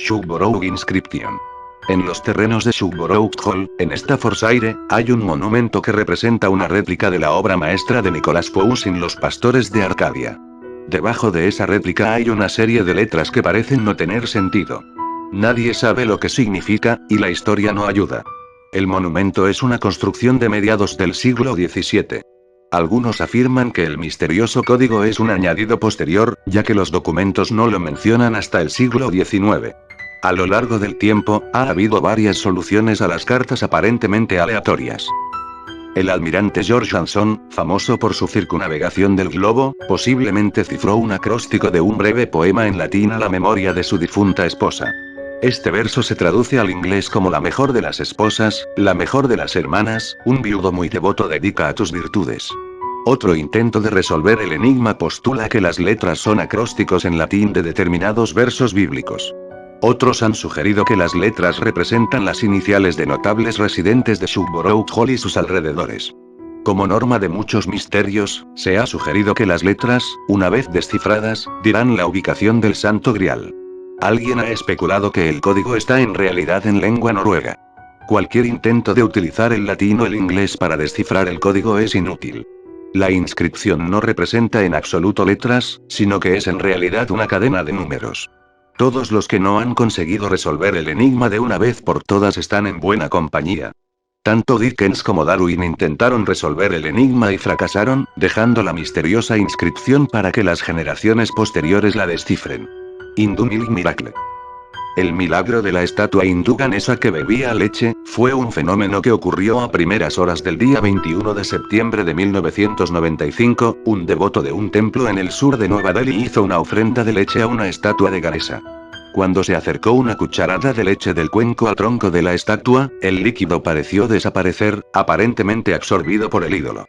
Shugborough Inscription. En los terrenos de Shugborough Hall, en Staffordshire, hay un monumento que representa una réplica de la obra maestra de Nicholas Poussin, Los Pastores de Arcadia. Debajo de esa réplica hay una serie de letras que parecen no tener sentido. Nadie sabe lo que significa, y la historia no ayuda. El monumento es una construcción de mediados del siglo XVII. Algunos afirman que el misterioso código es un añadido posterior, ya que los documentos no lo mencionan hasta el siglo XIX. A lo largo del tiempo, ha habido varias soluciones a las cartas aparentemente aleatorias. El almirante George Anson, famoso por su circunnavegación del globo, posiblemente cifró un acróstico de un breve poema en latín a la memoria de su difunta esposa. Este verso se traduce al inglés como la mejor de las esposas, la mejor de las hermanas, un viudo muy devoto dedica a tus virtudes. Otro intento de resolver el enigma postula que las letras son acrósticos en latín de determinados versos bíblicos. Otros han sugerido que las letras representan las iniciales de notables residentes de Shugborough Hall y sus alrededores. Como norma de muchos misterios, se ha sugerido que las letras, una vez descifradas, dirán la ubicación del Santo Grial. Alguien ha especulado que el código está en realidad en lengua noruega. Cualquier intento de utilizar el latín o el inglés para descifrar el código es inútil. La inscripción no representa en absoluto letras, sino que es en realidad una cadena de números. Todos los que no han conseguido resolver el enigma de una vez por todas están en buena compañía. Tanto Dickens como Darwin intentaron resolver el enigma y fracasaron, dejando la misteriosa inscripción para que las generaciones posteriores la descifren. Indumilling Miracle. El milagro de la estatua hindú Ganesha que bebía leche, fue un fenómeno que ocurrió a primeras horas del día 21 de septiembre de 1995, un devoto de un templo en el sur de Nueva Delhi hizo una ofrenda de leche a una estatua de Ganesha. Cuando se acercó una cucharada de leche del cuenco al tronco de la estatua, el líquido pareció desaparecer, aparentemente absorbido por el ídolo.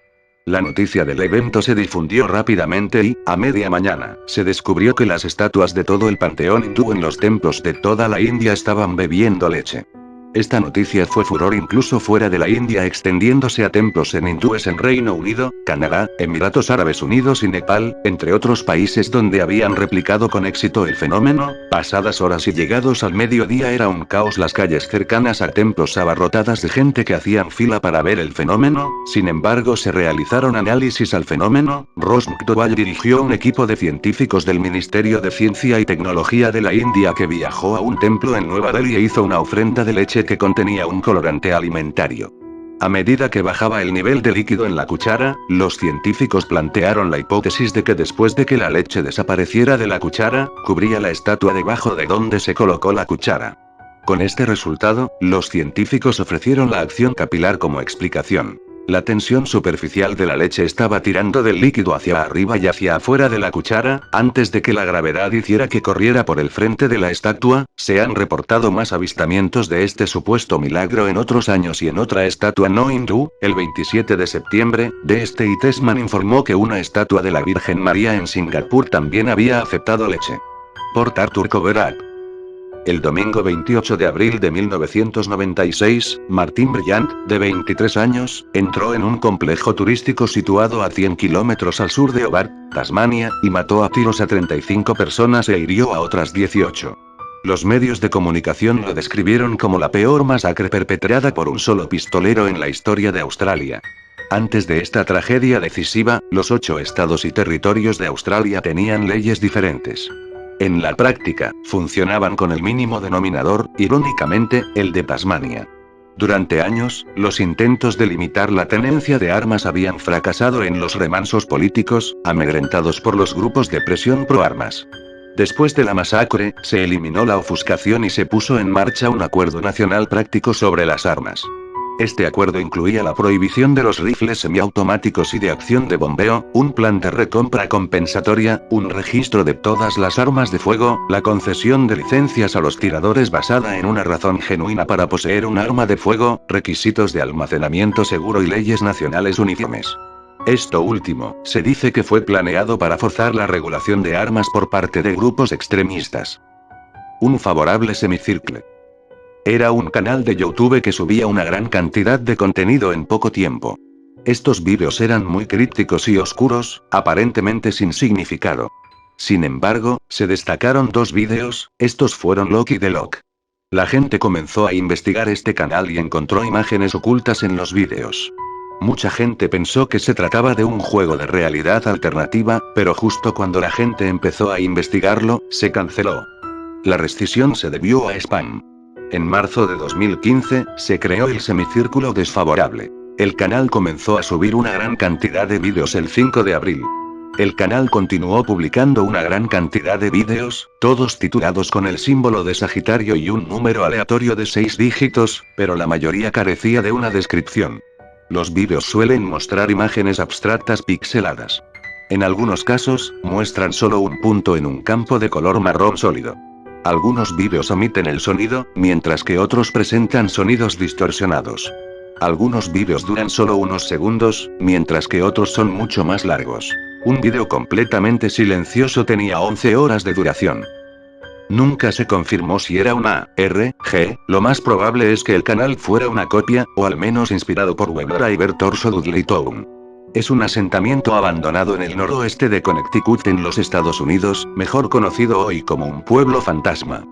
La noticia del evento se difundió rápidamente y, a media mañana, se descubrió que las estatuas de todo el panteón hindú en los templos de toda la India estaban bebiendo leche. Esta noticia fue furor incluso fuera de la India, extendiéndose a templos en hindúes en Reino Unido, Canadá, Emiratos Árabes Unidos y Nepal, entre otros países donde habían replicado con éxito el fenómeno. Pasadas horas y llegados al mediodía era un caos las calles cercanas a templos abarrotadas de gente que hacían fila para ver el fenómeno. Sin embargo, se realizaron análisis al fenómeno. Ross McDowell dirigió un equipo de científicos del Ministerio de Ciencia y Tecnología de la India que viajó a un templo en Nueva Delhi e hizo una ofrenda de leche que contenía un colorante alimentario. A medida que bajaba el nivel de líquido en la cuchara, los científicos plantearon la hipótesis de que después de que la leche desapareciera de la cuchara, cubría la estatua debajo de donde se colocó la cuchara. Con este resultado, los científicos ofrecieron la acción capilar como explicación. La tensión superficial de la leche estaba tirando del líquido hacia arriba y hacia afuera de la cuchara, antes de que la gravedad hiciera que corriera por el frente de la estatua. Se han reportado más avistamientos de este supuesto milagro en otros años y en otra estatua no hindú. El 27 de septiembre, D.St. Tesman informó que una estatua de la Virgen María en Singapur también había aceptado leche. Port Arthur Coverat. El domingo 28 de abril de 1996, Martin Bryant, de 23 años, entró en un complejo turístico situado a 100 kilómetros al sur de Hobart, Tasmania, y mató a tiros a 35 personas e hirió a otras 18. Los medios de comunicación lo describieron como la peor masacre perpetrada por un solo pistolero en la historia de Australia. Antes de esta tragedia decisiva, los 8 estados y territorios de Australia tenían leyes diferentes. En la práctica, funcionaban con el mínimo denominador, irónicamente, el de Tasmania. Durante años, los intentos de limitar la tenencia de armas habían fracasado en los remansos políticos, amedrentados por los grupos de presión pro armas. Después de la masacre, se eliminó la ofuscación y se puso en marcha un acuerdo nacional práctico sobre las armas. Este acuerdo incluía la prohibición de los rifles semiautomáticos y de acción de bombeo, un plan de recompra compensatoria, un registro de todas las armas de fuego, la concesión de licencias a los tiradores basada en una razón genuina para poseer un arma de fuego, requisitos de almacenamiento seguro y leyes nacionales uniformes. Esto último, se dice que fue planeado para forzar la regulación de armas por parte de grupos extremistas. Un favorable semicircle. Era un canal de YouTube que subía una gran cantidad de contenido en poco tiempo. Estos vídeos eran muy crípticos y oscuros, aparentemente sin significado. Sin embargo, se destacaron dos vídeos, estos fueron Loki de Locke. La gente comenzó a investigar este canal y encontró imágenes ocultas en los vídeos. Mucha gente pensó que se trataba de un juego de realidad alternativa, pero justo cuando la gente empezó a investigarlo, se canceló. La rescisión se debió a spam. En marzo de 2015, se creó el semicírculo desfavorable. El canal comenzó a subir una gran cantidad de vídeos el 5 de abril. El canal continuó publicando una gran cantidad de vídeos, todos titulados con el símbolo de Sagitario y un número aleatorio de 6 dígitos, pero la mayoría carecía de una descripción. Los vídeos suelen mostrar imágenes abstractas pixeladas. En algunos casos, muestran solo un punto en un campo de color marrón sólido. Algunos vídeos omiten el sonido, mientras que otros presentan sonidos distorsionados. Algunos vídeos duran solo unos segundos, mientras que otros son mucho más largos. Un vídeo completamente silencioso tenía 11 horas de duración. Nunca se confirmó si era una ARG, lo más probable es que el canal fuera una copia, o al menos inspirado por WebDriver Torso Dudley Town. Es un asentamiento abandonado en el noroeste de Connecticut en los Estados Unidos, mejor conocido hoy como un pueblo fantasma.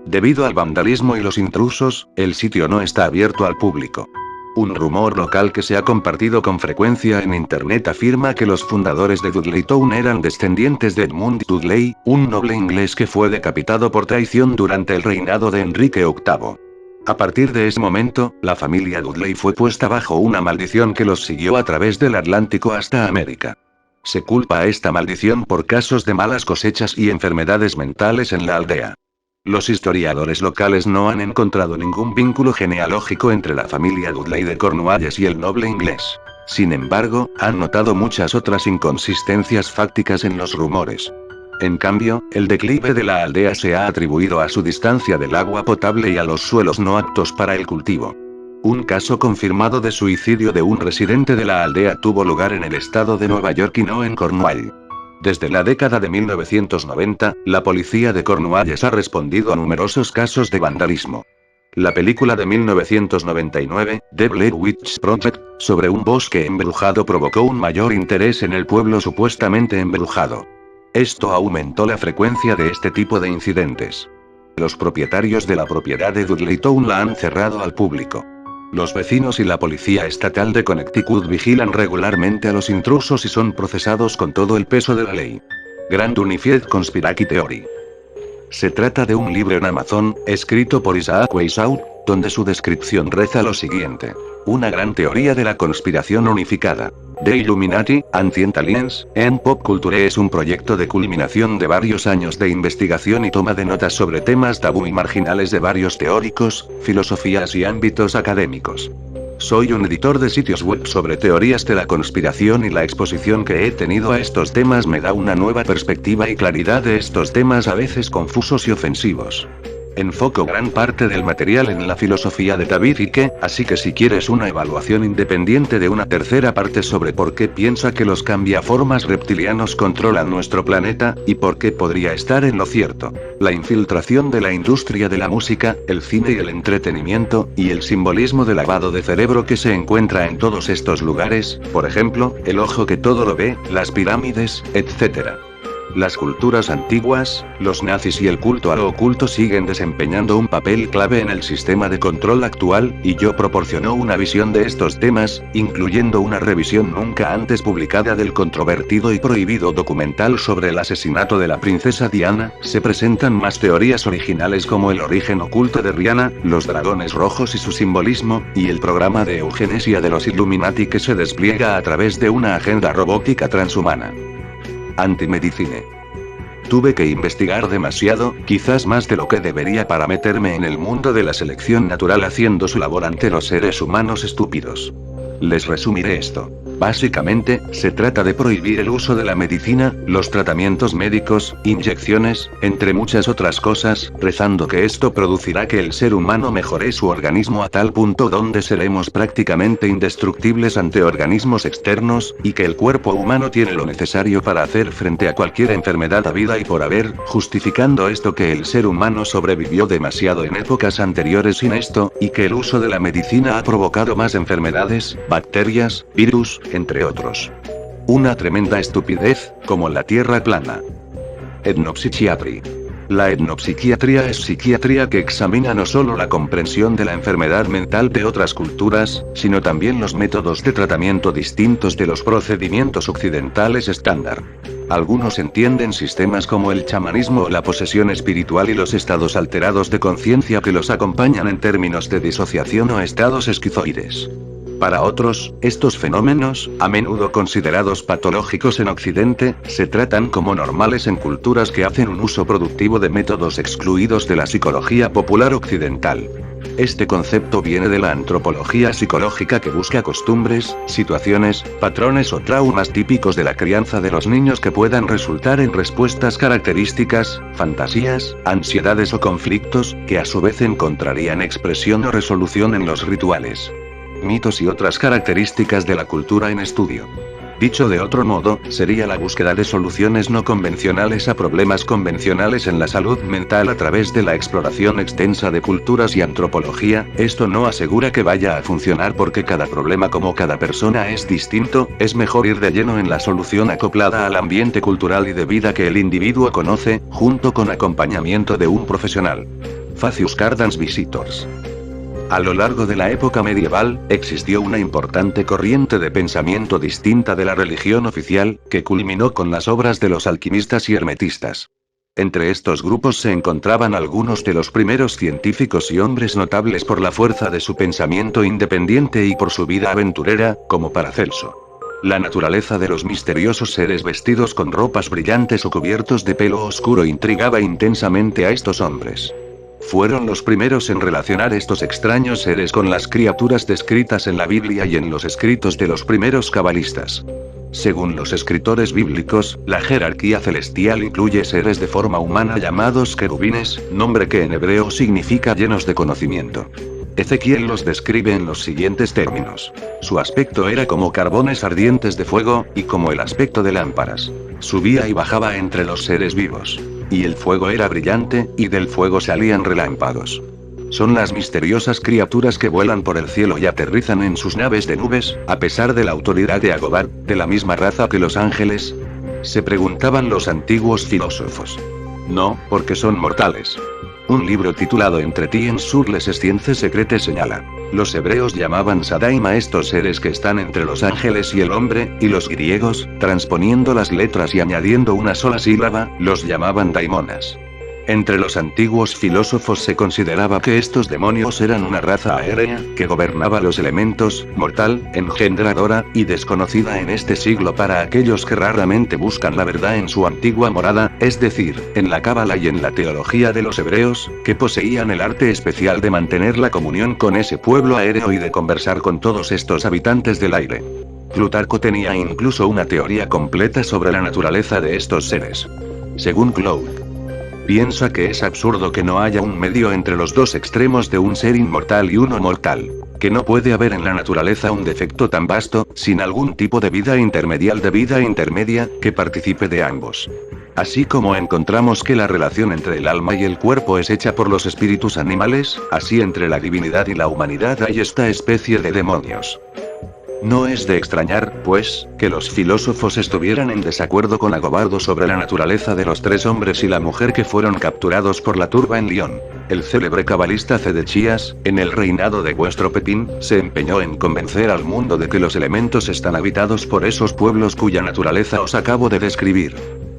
Debido al vandalismo y los intrusos, el sitio no está abierto al público. Un rumor local que se ha compartido con frecuencia en internet afirma que los fundadores de Dudleytown eran descendientes de Edmund Dudley, un noble inglés que fue decapitado por traición durante el reinado de Enrique VIII. A partir de ese momento, la familia Dudley fue puesta bajo una maldición que los siguió a través del Atlántico hasta América. Se culpa a esta maldición por casos de malas cosechas y enfermedades mentales en la aldea. Los historiadores locales no han encontrado ningún vínculo genealógico entre la familia Dudley de Cornualles y el noble inglés. Sin embargo, han notado muchas otras inconsistencias fácticas en los rumores. En cambio, el declive de la aldea se ha atribuido a su distancia del agua potable y a los suelos no aptos para el cultivo. Un caso confirmado de suicidio de un residente de la aldea tuvo lugar en el estado de Nueva York y no en Cornwall. Desde la década de 1990, la policía de Cornualles ha respondido a numerosos casos de vandalismo. La película de 1999, The Blair Witch Project, sobre un bosque embrujado provocó un mayor interés en el pueblo supuestamente embrujado. Esto aumentó la frecuencia de este tipo de incidentes. Los propietarios de la propiedad de Dudleytown la han cerrado al público. Los vecinos y la policía estatal de Connecticut vigilan regularmente a los intrusos y son procesados con todo el peso de la ley. Grand Unified Conspiracy Theory. Se trata de un libro en Amazon, escrito por Isaac Weishaupt, donde su descripción reza lo siguiente. Una gran teoría de la conspiración unificada. The Illuminati, Ancient Aliens, en Pop Culture es un proyecto de culminación de varios años de investigación y toma de notas sobre temas tabú y marginales de varios teóricos, filosofías y ámbitos académicos. Soy un editor de sitios web sobre teorías de la conspiración y la exposición que he tenido a estos temas me da una nueva perspectiva y claridad de estos temas a veces confusos y ofensivos. Enfoco gran parte del material en la filosofía de David Icke, así que si quieres una evaluación independiente de una tercera parte sobre por qué piensa que los cambiaformas reptilianos controlan nuestro planeta, y por qué podría estar en lo cierto, la infiltración de la industria de la música, el cine y el entretenimiento, y el simbolismo de lavado de cerebro que se encuentra en todos estos lugares, por ejemplo, el ojo que todo lo ve, las pirámides, etc. Las culturas antiguas, los nazis y el culto a lo oculto siguen desempeñando un papel clave en el sistema de control actual, y yo proporciono una visión de estos temas, incluyendo una revisión nunca antes publicada del controvertido y prohibido documental sobre el asesinato de la princesa Diana. Se presentan más teorías originales como el origen oculto de Rihanna, los dragones rojos y su simbolismo, y el programa de eugenesia de los Illuminati que se despliega a través de una agenda robótica transhumana. Antimedicine. Tuve que investigar demasiado, quizás más de lo que debería para meterme en el mundo de la selección natural haciendo su labor ante los seres humanos estúpidos. Les resumiré esto. Básicamente, se trata de prohibir el uso de la medicina, los tratamientos médicos, inyecciones, entre muchas otras cosas, rezando que esto producirá que el ser humano mejore su organismo a tal punto donde seremos prácticamente indestructibles ante organismos externos, y que el cuerpo humano tiene lo necesario para hacer frente a cualquier enfermedad habida y por haber, justificando esto que el ser humano sobrevivió demasiado en épocas anteriores sin esto, y que el uso de la medicina ha provocado más enfermedades, bacterias, virus, entre otros. Una tremenda estupidez, como la Tierra plana. Etnopsiquiatría. La etnopsiquiatría es psiquiatría que examina no solo la comprensión de la enfermedad mental de otras culturas, sino también los métodos de tratamiento distintos de los procedimientos occidentales estándar. Algunos entienden sistemas como el chamanismo o la posesión espiritual y los estados alterados de conciencia que los acompañan en términos de disociación o estados esquizoides. Para otros, estos fenómenos, a menudo considerados patológicos en Occidente, se tratan como normales en culturas que hacen un uso productivo de métodos excluidos de la psicología popular occidental. Este concepto viene de la antropología psicológica que busca costumbres, situaciones, patrones o traumas típicos de la crianza de los niños que puedan resultar en respuestas características, fantasías, ansiedades o conflictos, que a su vez encontrarían expresión o resolución en los rituales, mitos y otras características de la cultura en estudio. Dicho de otro modo, sería la búsqueda de soluciones no convencionales a problemas convencionales en la salud mental a través de la exploración extensa de culturas y antropología. Esto no asegura que vaya a funcionar porque cada problema como cada persona es distinto, es mejor ir de lleno en la solución acoplada al ambiente cultural y de vida que el individuo conoce, junto con acompañamiento de un profesional. Facius Cardans Visitors. A lo largo de la época medieval, existió una importante corriente de pensamiento distinta de la religión oficial, que culminó con las obras de los alquimistas y hermetistas. Entre estos grupos se encontraban algunos de los primeros científicos y hombres notables por la fuerza de su pensamiento independiente y por su vida aventurera, como Paracelso. La naturaleza de los misteriosos seres vestidos con ropas brillantes o cubiertos de pelo oscuro intrigaba intensamente a estos hombres. Fueron los primeros en relacionar estos extraños seres con las criaturas descritas en la Biblia y en los escritos de los primeros cabalistas. Según los escritores bíblicos, la jerarquía celestial incluye seres de forma humana llamados querubines, nombre que en hebreo significa llenos de conocimiento. Ezequiel los describe en los siguientes términos. Su aspecto era como carbones ardientes de fuego, y como el aspecto de lámparas. Subía y bajaba entre los seres vivos. Y el fuego era brillante, y del fuego salían relámpagos. Son las misteriosas criaturas que vuelan por el cielo y aterrizan en sus naves de nubes, a pesar de la autoridad de Agobar, de la misma raza que los ángeles. Se preguntaban los antiguos filósofos. No, porque son mortales. Un libro titulado Entretien sur les sciences secretes señala. Los hebreos llamaban Sadaim a estos seres que están entre los ángeles y el hombre, y los griegos, transponiendo las letras y añadiendo una sola sílaba, los llamaban daimonas. Entre los antiguos filósofos se consideraba que estos demonios eran una raza aérea, que gobernaba los elementos, mortal, engendradora, y desconocida en este siglo para aquellos que raramente buscan la verdad en su antigua morada, es decir, en la cábala y en la teología de los hebreos, que poseían el arte especial de mantener la comunión con ese pueblo aéreo y de conversar con todos estos habitantes del aire. Plutarco tenía incluso una teoría completa sobre la naturaleza de estos seres. Según Claude, piensa que es absurdo que no haya un medio entre los dos extremos de un ser inmortal y uno mortal. Que no puede haber en la naturaleza un defecto tan vasto, sin algún tipo de vida intermedia, que participe de ambos. Así como encontramos que la relación entre el alma y el cuerpo es hecha por los espíritus animales, así entre la divinidad y la humanidad hay esta especie de demonios. No es de extrañar, pues, que los filósofos estuvieran en desacuerdo con Agobardo sobre la naturaleza de los tres hombres y la mujer que fueron capturados por la turba en Lyon. El célebre cabalista Cedechías, en el reinado de vuestro Pepín, se empeñó en convencer al mundo de que los elementos están habitados por esos pueblos cuya naturaleza os acabo de describir.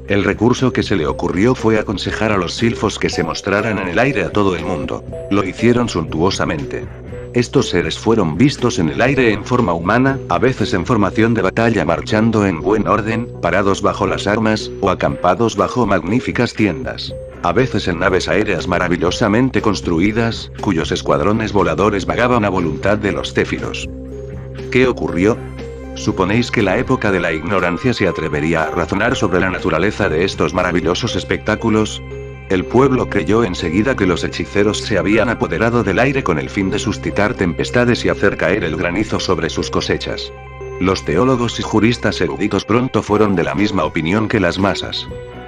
El recurso que se le ocurrió fue aconsejar a los silfos que se mostraran en el aire a todo el mundo. Lo hicieron suntuosamente. Estos seres fueron vistos en el aire en forma humana, a veces en formación de batalla marchando en buen orden, parados bajo las armas, o acampados bajo magníficas tiendas. A veces en naves aéreas maravillosamente construidas, cuyos escuadrones voladores vagaban a voluntad de los céfiros. ¿Qué ocurrió? ¿Suponéis que la época de la ignorancia se atrevería a razonar sobre la naturaleza de estos maravillosos espectáculos? El pueblo creyó enseguida que los hechiceros se habían apoderado del aire con el fin de suscitar tempestades y hacer caer el granizo sobre sus cosechas. Los teólogos y juristas eruditos pronto fueron de la misma opinión que las masas.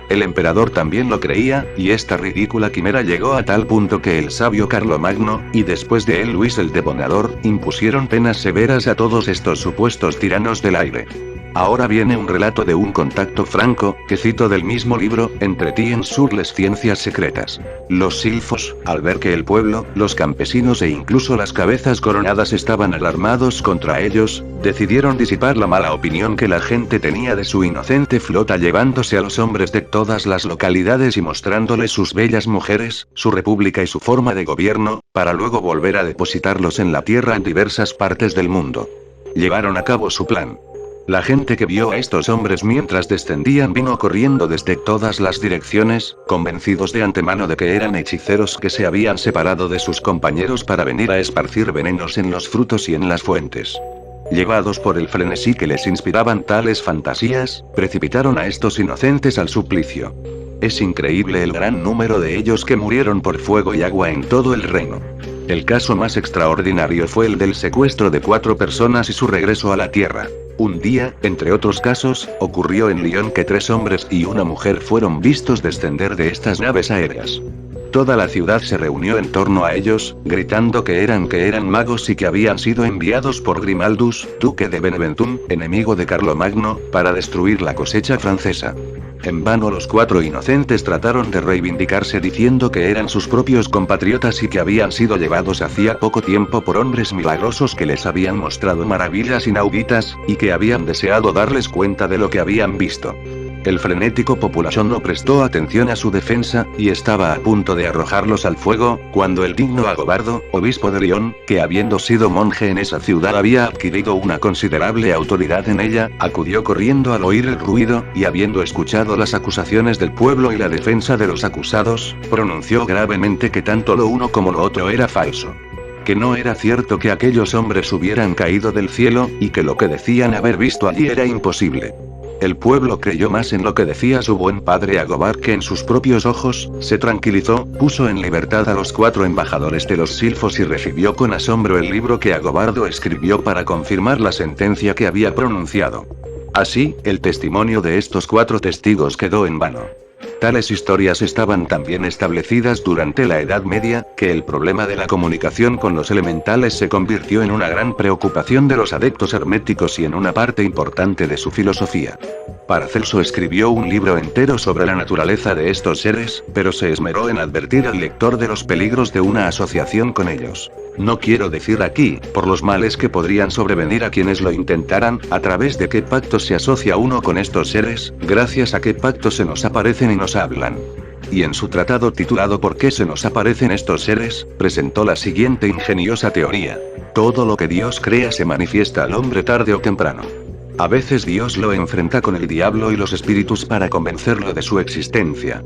El emperador también lo creía, y esta ridícula quimera llegó a tal punto que el sabio Carlomagno, y después de él Luis el Devonador, impusieron penas severas a todos estos supuestos tiranos del aire. Ahora viene un relato de un contacto franco, que cito del mismo libro, Entretien sur les ciencias secretas. Los silfos, al ver que el pueblo, los campesinos e incluso las cabezas coronadas estaban alarmados contra ellos, decidieron disipar la mala opinión que la gente tenía de su inocente flota llevándose a los hombres de todas las localidades y mostrándoles sus bellas mujeres, su república y su forma de gobierno, para luego volver a depositarlos en la tierra en diversas partes del mundo. Llevaron a cabo su plan. La gente que vio a estos hombres mientras descendían vino corriendo desde todas las direcciones, convencidos de antemano de que eran hechiceros que se habían separado de sus compañeros para venir a esparcir venenos en los frutos y en las fuentes. Llevados por el frenesí que les inspiraban tales fantasías, precipitaron a estos inocentes al suplicio. Es increíble el gran número de ellos que murieron por fuego y agua en todo el reino. El caso más extraordinario fue el del secuestro de 4 personas y su regreso a la tierra. Un día, entre otros casos, ocurrió en Lyon que 3 hombres y una mujer fueron vistos descender de estas naves aéreas. Toda la ciudad se reunió en torno a ellos, gritando que eran magos y que habían sido enviados por Grimaldus, duque de Beneventum, enemigo de Carlomagno, para destruir la cosecha francesa. En vano los 4 inocentes trataron de reivindicarse diciendo que eran sus propios compatriotas y que habían sido llevados hacía poco tiempo por hombres milagrosos que les habían mostrado maravillas inauditas, y que habían deseado darles cuenta de lo que habían visto. El frenético populación no prestó atención a su defensa, y estaba a punto de arrojarlos al fuego, cuando el digno Agobardo, obispo de Lyon, que habiendo sido monje en esa ciudad había adquirido una considerable autoridad en ella, acudió corriendo al oír el ruido, y habiendo escuchado las acusaciones del pueblo y la defensa de los acusados, pronunció gravemente que tanto lo uno como lo otro era falso. Que no era cierto que aquellos hombres hubieran caído del cielo, y que lo que decían haber visto allí era imposible. El pueblo creyó más en lo que decía su buen padre Agobard que en sus propios ojos, se tranquilizó, puso en libertad a los 4 embajadores de los silfos y recibió con asombro el libro que Agobardo escribió para confirmar la sentencia que había pronunciado. Así, el testimonio de estos 4 testigos quedó en vano. Tales historias estaban tan bien establecidas durante la Edad Media, que el problema de la comunicación con los elementales se convirtió en una gran preocupación de los adeptos herméticos y en una parte importante de su filosofía. Paracelso escribió un libro entero sobre la naturaleza de estos seres, pero se esmeró en advertir al lector de los peligros de una asociación con ellos. No quiero decir aquí, por los males que podrían sobrevenir a quienes lo intentaran, a través de qué pactos se asocia uno con estos seres, gracias a qué pactos se nos aparecen y nos hablan. Y en su tratado titulado ¿Por qué se nos aparecen estos seres?, presentó la siguiente ingeniosa teoría. Todo lo que Dios crea se manifiesta al hombre tarde o temprano. A veces Dios lo enfrenta con el diablo y los espíritus para convencerlo de su existencia.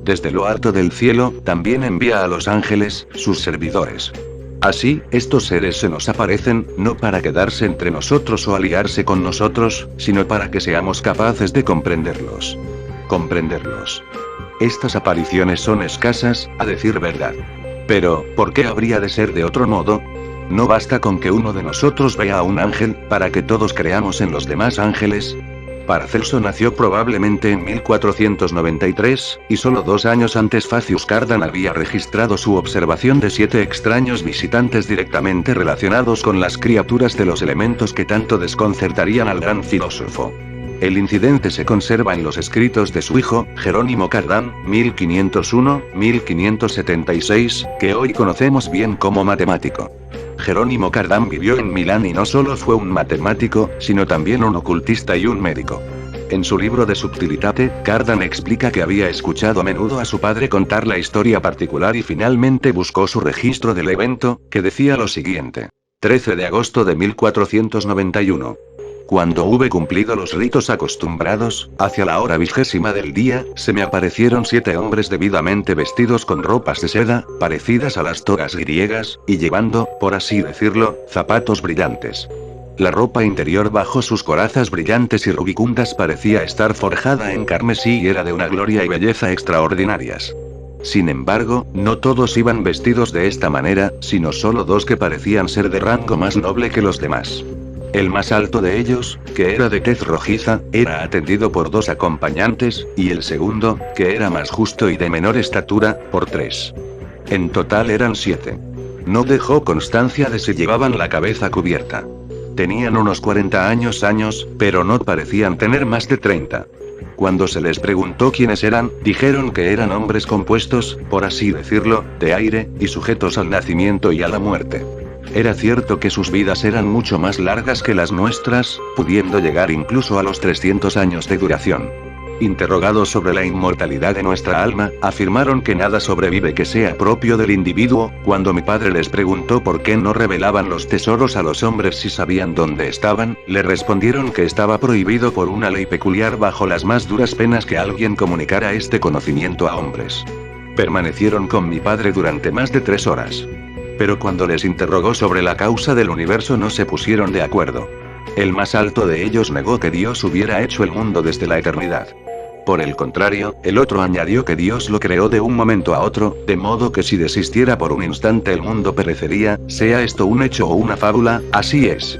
Desde lo alto del cielo, también envía a los ángeles, sus servidores. Así, estos seres se nos aparecen, no para quedarse entre nosotros o aliarse con nosotros, sino para que seamos capaces de comprenderlos. Estas apariciones son escasas, a decir verdad. Pero, ¿por qué habría de ser de otro modo? ¿No basta con que uno de nosotros vea a un ángel, para que todos creamos en los demás ángeles? Paracelso nació probablemente en 1493, y solo 2 años antes Facius Cardan había registrado su observación de 7 extraños visitantes directamente relacionados con las criaturas de los elementos que tanto desconcertarían al gran filósofo. El incidente se conserva en los escritos de su hijo, Jerónimo Cardan, 1501-1576, que hoy conocemos bien como matemático. Jerónimo Cardan vivió en Milán y no solo fue un matemático, sino también un ocultista y un médico. En su libro de Subtilitate, Cardan explica que había escuchado a menudo a su padre contar la historia particular y finalmente buscó su registro del evento, que decía lo siguiente. 13 de agosto de 1491. Cuando hube cumplido los ritos acostumbrados, hacia la hora 20ª del día, se me aparecieron 7 hombres debidamente vestidos con ropas de seda, parecidas a las togas griegas, y llevando, por así decirlo, zapatos brillantes. La ropa interior bajo sus corazas brillantes y rubicundas parecía estar forjada en carmesí y era de una gloria y belleza extraordinarias. Sin embargo, no todos iban vestidos de esta manera, sino solo 2 que parecían ser de rango más noble que los demás. El más alto de ellos, que era de tez rojiza, era atendido por 2 acompañantes, y el segundo, que era más justo y de menor estatura, por 3. En total eran 7. No dejó constancia de si llevaban la cabeza cubierta. Tenían unos 40 años, pero no parecían tener más de 30. Cuando se les preguntó quiénes eran, dijeron que eran hombres compuestos, por así decirlo, de aire, y sujetos al nacimiento y a la muerte. Era cierto que sus vidas eran mucho más largas que las nuestras, pudiendo llegar incluso a los 300 años de duración. Interrogados sobre la inmortalidad de nuestra alma, afirmaron que nada sobrevive que sea propio del individuo. Cuando mi padre les preguntó por qué no revelaban los tesoros a los hombres si sabían dónde estaban, le respondieron que estaba prohibido por una ley peculiar bajo las más duras penas que alguien comunicara este conocimiento a hombres. Permanecieron con mi padre durante más de 3 horas. Pero cuando les interrogó sobre la causa del universo no se pusieron de acuerdo. El más alto de ellos negó que Dios hubiera hecho el mundo desde la eternidad. Por el contrario, el otro añadió que Dios lo creó de un momento a otro, de modo que si desistiera por un instante el mundo perecería, sea esto un hecho o una fábula, así es.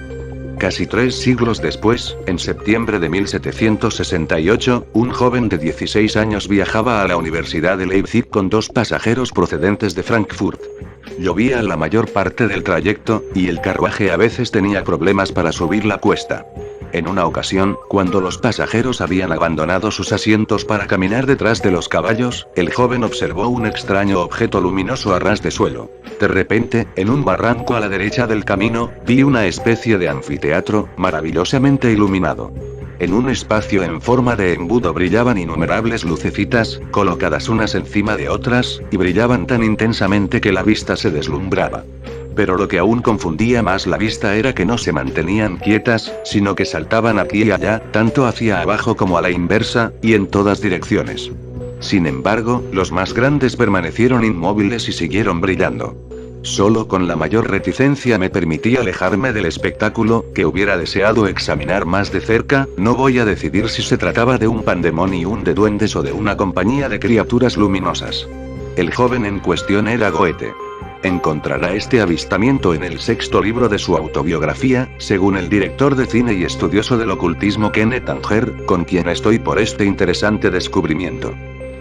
Casi 3 siglos después, en septiembre de 1768, un joven de 16 años viajaba a la Universidad de Leipzig con 2 pasajeros procedentes de Frankfurt. Llovía la mayor parte del trayecto, y el carruaje a veces tenía problemas para subir la cuesta. En una ocasión, cuando los pasajeros habían abandonado sus asientos para caminar detrás de los caballos, el joven observó un extraño objeto luminoso a ras de suelo. De repente, en un barranco a la derecha del camino, vi una especie de anfiteatro, maravillosamente iluminado. En un espacio en forma de embudo brillaban innumerables lucecitas, colocadas unas encima de otras, y brillaban tan intensamente que la vista se deslumbraba. Pero lo que aún confundía más la vista era que no se mantenían quietas, sino que saltaban aquí y allá, tanto hacia abajo como a la inversa, y en todas direcciones. Sin embargo, los más grandes permanecieron inmóviles y siguieron brillando. Solo con la mayor reticencia me permití alejarme del espectáculo, que hubiera deseado examinar más de cerca. No voy a decidir si se trataba de un pandemonium de duendes o de una compañía de criaturas luminosas. El joven en cuestión era Goethe. Encontrará este avistamiento en el 6º libro de su autobiografía, según el director de cine y estudioso del ocultismo Kenneth Anger, con quien estoy por este interesante descubrimiento.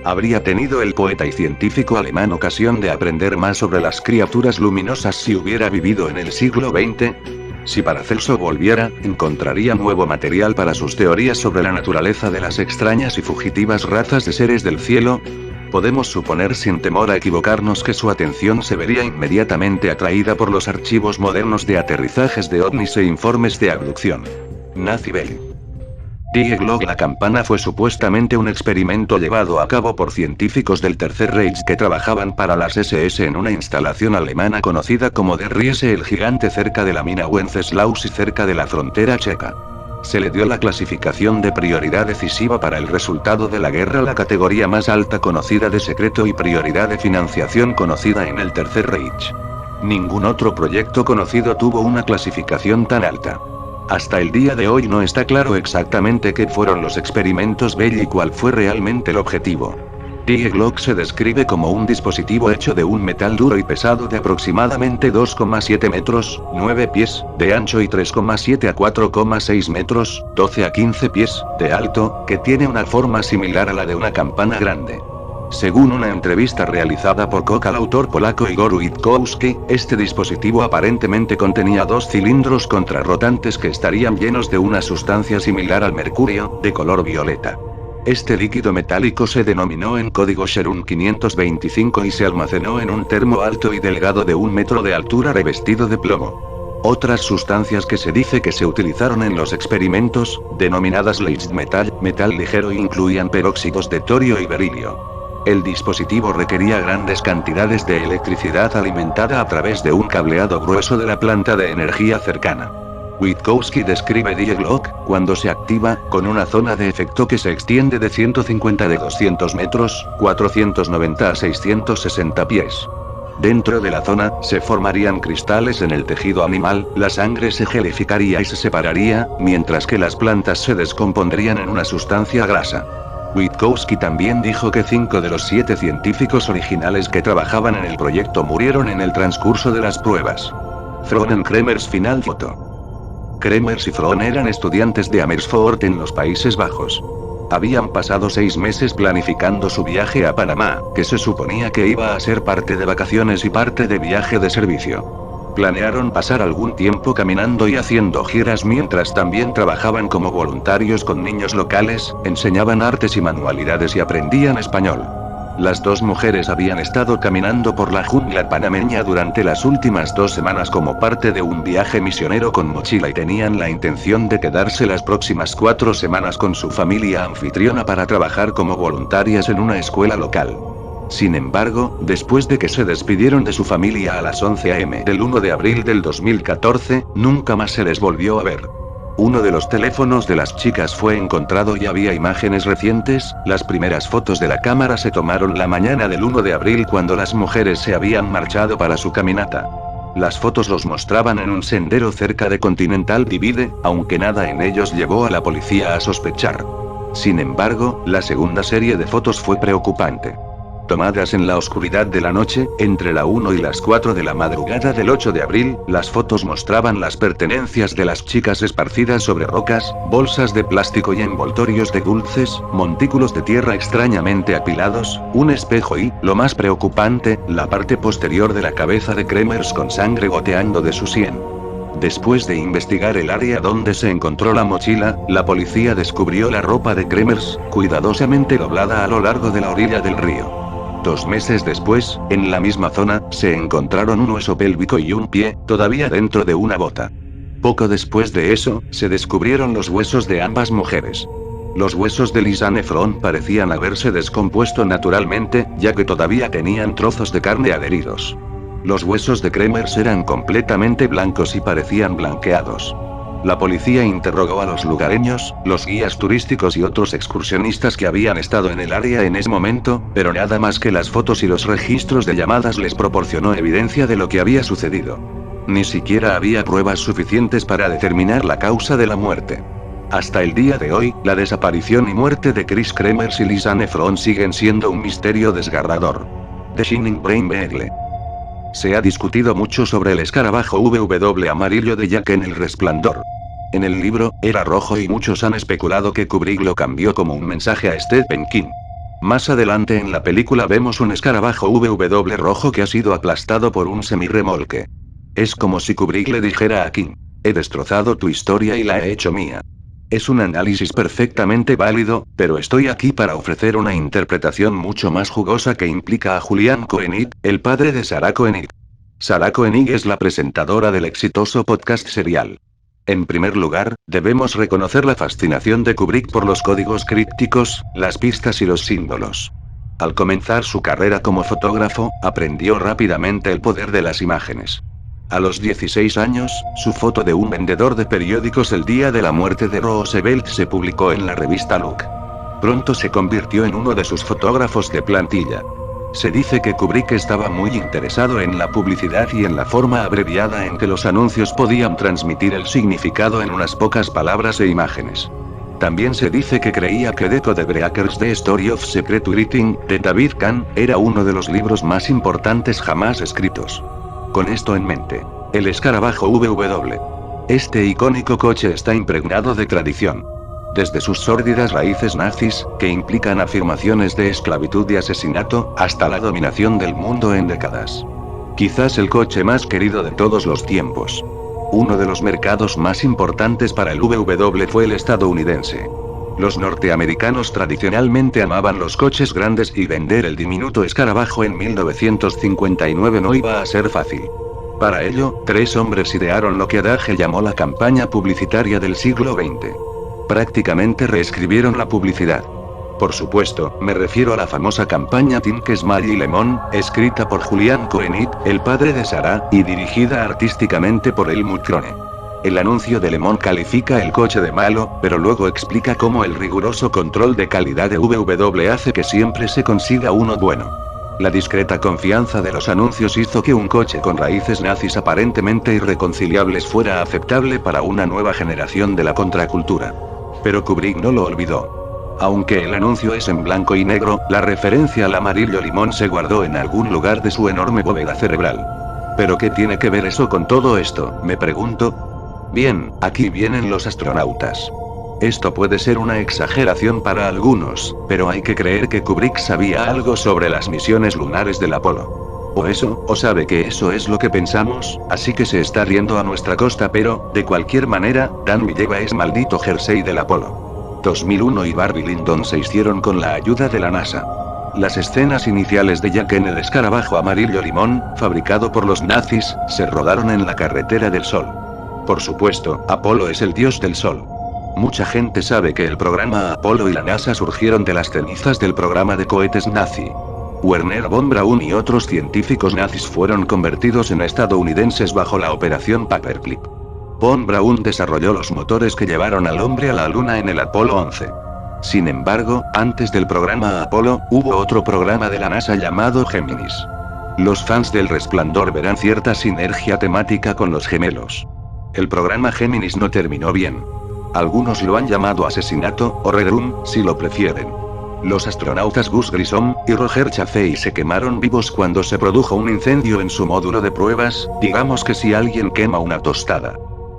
¿Habría tenido el poeta y científico alemán ocasión de aprender más sobre las criaturas luminosas si hubiera vivido en el siglo XX? Si Paracelso volviera, encontraría nuevo material para sus teorías sobre la naturaleza de las extrañas y fugitivas razas de seres del cielo. Podemos suponer sin temor a equivocarnos que su atención se vería inmediatamente atraída por los archivos modernos de aterrizajes de ovnis e informes de abducción. Nazi Bell. Die Glocke. La campana fue supuestamente un experimento llevado a cabo por científicos del Tercer Reich que trabajaban para las SS en una instalación alemana conocida como Der Riese el Gigante cerca de la mina Wenceslaus y cerca de la frontera checa. Se le dio la clasificación de prioridad decisiva para el resultado de la guerra, la categoría más alta conocida de secreto y prioridad de financiación conocida en el Tercer Reich. Ningún otro proyecto conocido tuvo una clasificación tan alta. Hasta el día de hoy no está claro exactamente qué fueron los experimentos Bell y cuál fue realmente el objetivo. Die Glocke se describe como un dispositivo hecho de un metal duro y pesado de aproximadamente 2,7 metros, 9 pies, de ancho y 3,7 a 4,6 metros, 12 a 15 pies, de alto, que tiene una forma similar a la de una campana grande. Según una entrevista realizada por Koch al autor polaco Igor Witkowski, este dispositivo aparentemente contenía 2 cilindros contrarrotantes que estarían llenos de una sustancia similar al mercurio, de color violeta. Este líquido metálico se denominó en código Sherun 525 y se almacenó en un termo alto y delgado de 1 metro de altura revestido de plomo. Otras sustancias que se dice que se utilizaron en los experimentos, denominadas Leichtmetall, metal ligero, incluían peróxidos de torio y berilio. El dispositivo requería grandes cantidades de electricidad alimentada a través de un cableado grueso de la planta de energía cercana. Witkowski describe Die Glocke, cuando se activa, con una zona de efecto que se extiende de 150 de 200 metros, 490 a 660 pies. Dentro de la zona, se formarían cristales en el tejido animal, la sangre se gelificaría y se separaría, mientras que las plantas se descompondrían en una sustancia grasa. Witkowski también dijo que 5 de los 7 científicos originales que trabajaban en el proyecto murieron en el transcurso de las pruebas. Frohn en Kremers. Final foto. Kremers y Frohn eran estudiantes de Amersfoort en los Países Bajos. Habían pasado 6 meses planificando su viaje a Panamá, que se suponía que iba a ser parte de vacaciones y parte de viaje de servicio. Planearon pasar algún tiempo caminando y haciendo giras mientras también trabajaban como voluntarios con niños locales, enseñaban artes y manualidades y aprendían español. Las dos mujeres habían estado caminando por la jungla panameña durante las últimas 2 semanas como parte de un viaje misionero con mochila y tenían la intención de quedarse las próximas 4 semanas con su familia anfitriona para trabajar como voluntarias en una escuela local. Sin embargo, después de que se despidieron de su familia a las 11 a.m. del 1 de abril del 2014, nunca más se les volvió a ver. Uno de los teléfonos de las chicas fue encontrado y había imágenes recientes. Las primeras fotos de la cámara se tomaron la mañana del 1 de abril cuando las mujeres se habían marchado para su caminata. Las fotos los mostraban en un sendero cerca de Continental Divide, aunque nada en ellos llevó a la policía a sospechar. Sin embargo, la segunda serie de fotos fue preocupante. Tomadas en la oscuridad de la noche, entre la 1 y las 4 de la madrugada del 8 de abril, las fotos mostraban las pertenencias de las chicas esparcidas sobre rocas, bolsas de plástico y envoltorios de dulces, montículos de tierra extrañamente apilados, un espejo y, lo más preocupante, la parte posterior de la cabeza de Kremers con sangre goteando de su sien. Después de investigar el área donde se encontró la mochila, la policía descubrió la ropa de Kremers, cuidadosamente doblada a lo largo de la orilla del río. 2 meses después, en la misma zona, se encontraron un hueso pélvico y un pie, todavía dentro de una bota. Poco después de eso, se descubrieron los huesos de ambas mujeres. Los huesos de Lisanne Front parecían haberse descompuesto naturalmente, ya que todavía tenían trozos de carne adheridos. Los huesos de Kremers eran completamente blancos y parecían blanqueados. La policía interrogó a los lugareños, los guías turísticos y otros excursionistas que habían estado en el área en ese momento, pero nada más que las fotos y los registros de llamadas les proporcionó evidencia de lo que había sucedido. Ni siquiera había pruebas suficientes para determinar la causa de la muerte. Hasta el día de hoy, la desaparición y muerte de Chris Kremers y Lisanne Front siguen siendo un misterio desgarrador. The Shining Brain Beagle. Se ha discutido mucho sobre el escarabajo VW amarillo de Jack en El Resplandor. En el libro, era rojo y muchos han especulado que Kubrick lo cambió como un mensaje a Stephen King. Más adelante en la película vemos un escarabajo VW rojo que ha sido aplastado por un semirremolque. Es como si Kubrick le dijera a King: he destrozado tu historia y la he hecho mía. Es un análisis perfectamente válido, pero estoy aquí para ofrecer una interpretación mucho más jugosa que implica a Julian Koenig, el padre de Sarah Koenig. Sarah Koenig es la presentadora del exitoso podcast serial. En primer lugar, debemos reconocer la fascinación de Kubrick por los códigos crípticos, las pistas y los símbolos. Al comenzar su carrera como fotógrafo, aprendió rápidamente el poder de las imágenes. A los 16 años, su foto de un vendedor de periódicos el día de la muerte de Roosevelt se publicó en la revista Look. Pronto se convirtió en uno de sus fotógrafos de plantilla. Se dice que Kubrick estaba muy interesado en la publicidad y en la forma abreviada en que los anuncios podían transmitir el significado en unas pocas palabras e imágenes. También se dice que creía que The Codebreakers The Story of Secret Writing, de David Kahn, era uno de los libros más importantes jamás escritos. Con esto en mente, el escarabajo VW. Este icónico coche está impregnado de tradición. Desde sus sórdidas raíces nazis, que implican afirmaciones de esclavitud y asesinato, hasta la dominación del mundo en décadas. Quizás el coche más querido de todos los tiempos. Uno de los mercados más importantes para el VW fue el estadounidense. Los norteamericanos tradicionalmente amaban los coches grandes y vender el diminuto escarabajo en 1959 no iba a ser fácil. Para ello, 3 hombres idearon lo que Adage llamó la campaña publicitaria del siglo XX. Prácticamente reescribieron la publicidad. Por supuesto, me refiero a la famosa campaña Think Smile y Lemon, escrita por Julian Koenig, el padre de Sarah, y dirigida artísticamente por Helmut Krone. El anuncio de Lemon califica el coche de malo, pero luego explica cómo el riguroso control de calidad de VW hace que siempre se consiga uno bueno. La discreta confianza de los anuncios hizo que un coche con raíces nazis aparentemente irreconciliables fuera aceptable para una nueva generación de la contracultura. Pero Kubrick no lo olvidó. Aunque el anuncio es en blanco y negro, la referencia al amarillo limón se guardó en algún lugar de su enorme bóveda cerebral. ¿Pero qué tiene que ver eso con todo esto?, me pregunto. Bien, aquí vienen los astronautas. Esto puede ser una exageración para algunos, pero hay que creer que Kubrick sabía algo sobre las misiones lunares del Apolo. O eso, o sabe que eso es lo que pensamos, así que se está riendo a nuestra costa, pero, de cualquier manera, Danby lleva ese maldito jersey del Apolo 2001 y Barbie Lyndon se hicieron con la ayuda de la NASA. Las escenas iniciales de Jack en el escarabajo amarillo limón, fabricado por los nazis, se rodaron en la carretera del Sol. Por supuesto, Apolo es el dios del Sol. Mucha gente sabe que el programa Apolo y la NASA surgieron de las cenizas del programa de cohetes nazi. Werner von Braun y otros científicos nazis fueron convertidos en estadounidenses bajo la Operación Paperclip. Von Braun desarrolló los motores que llevaron al hombre a la Luna en el Apolo 11. Sin embargo, antes del programa Apolo, hubo otro programa de la NASA llamado Géminis. Los fans del Resplandor verán cierta sinergia temática con los gemelos. El programa Géminis no terminó bien. Algunos lo han llamado asesinato, o Red Room, si lo prefieren. Los astronautas Gus Grissom y Roger Chaffee se quemaron vivos cuando se produjo un incendio en su módulo de pruebas, digamos que si alguien quema una tostada.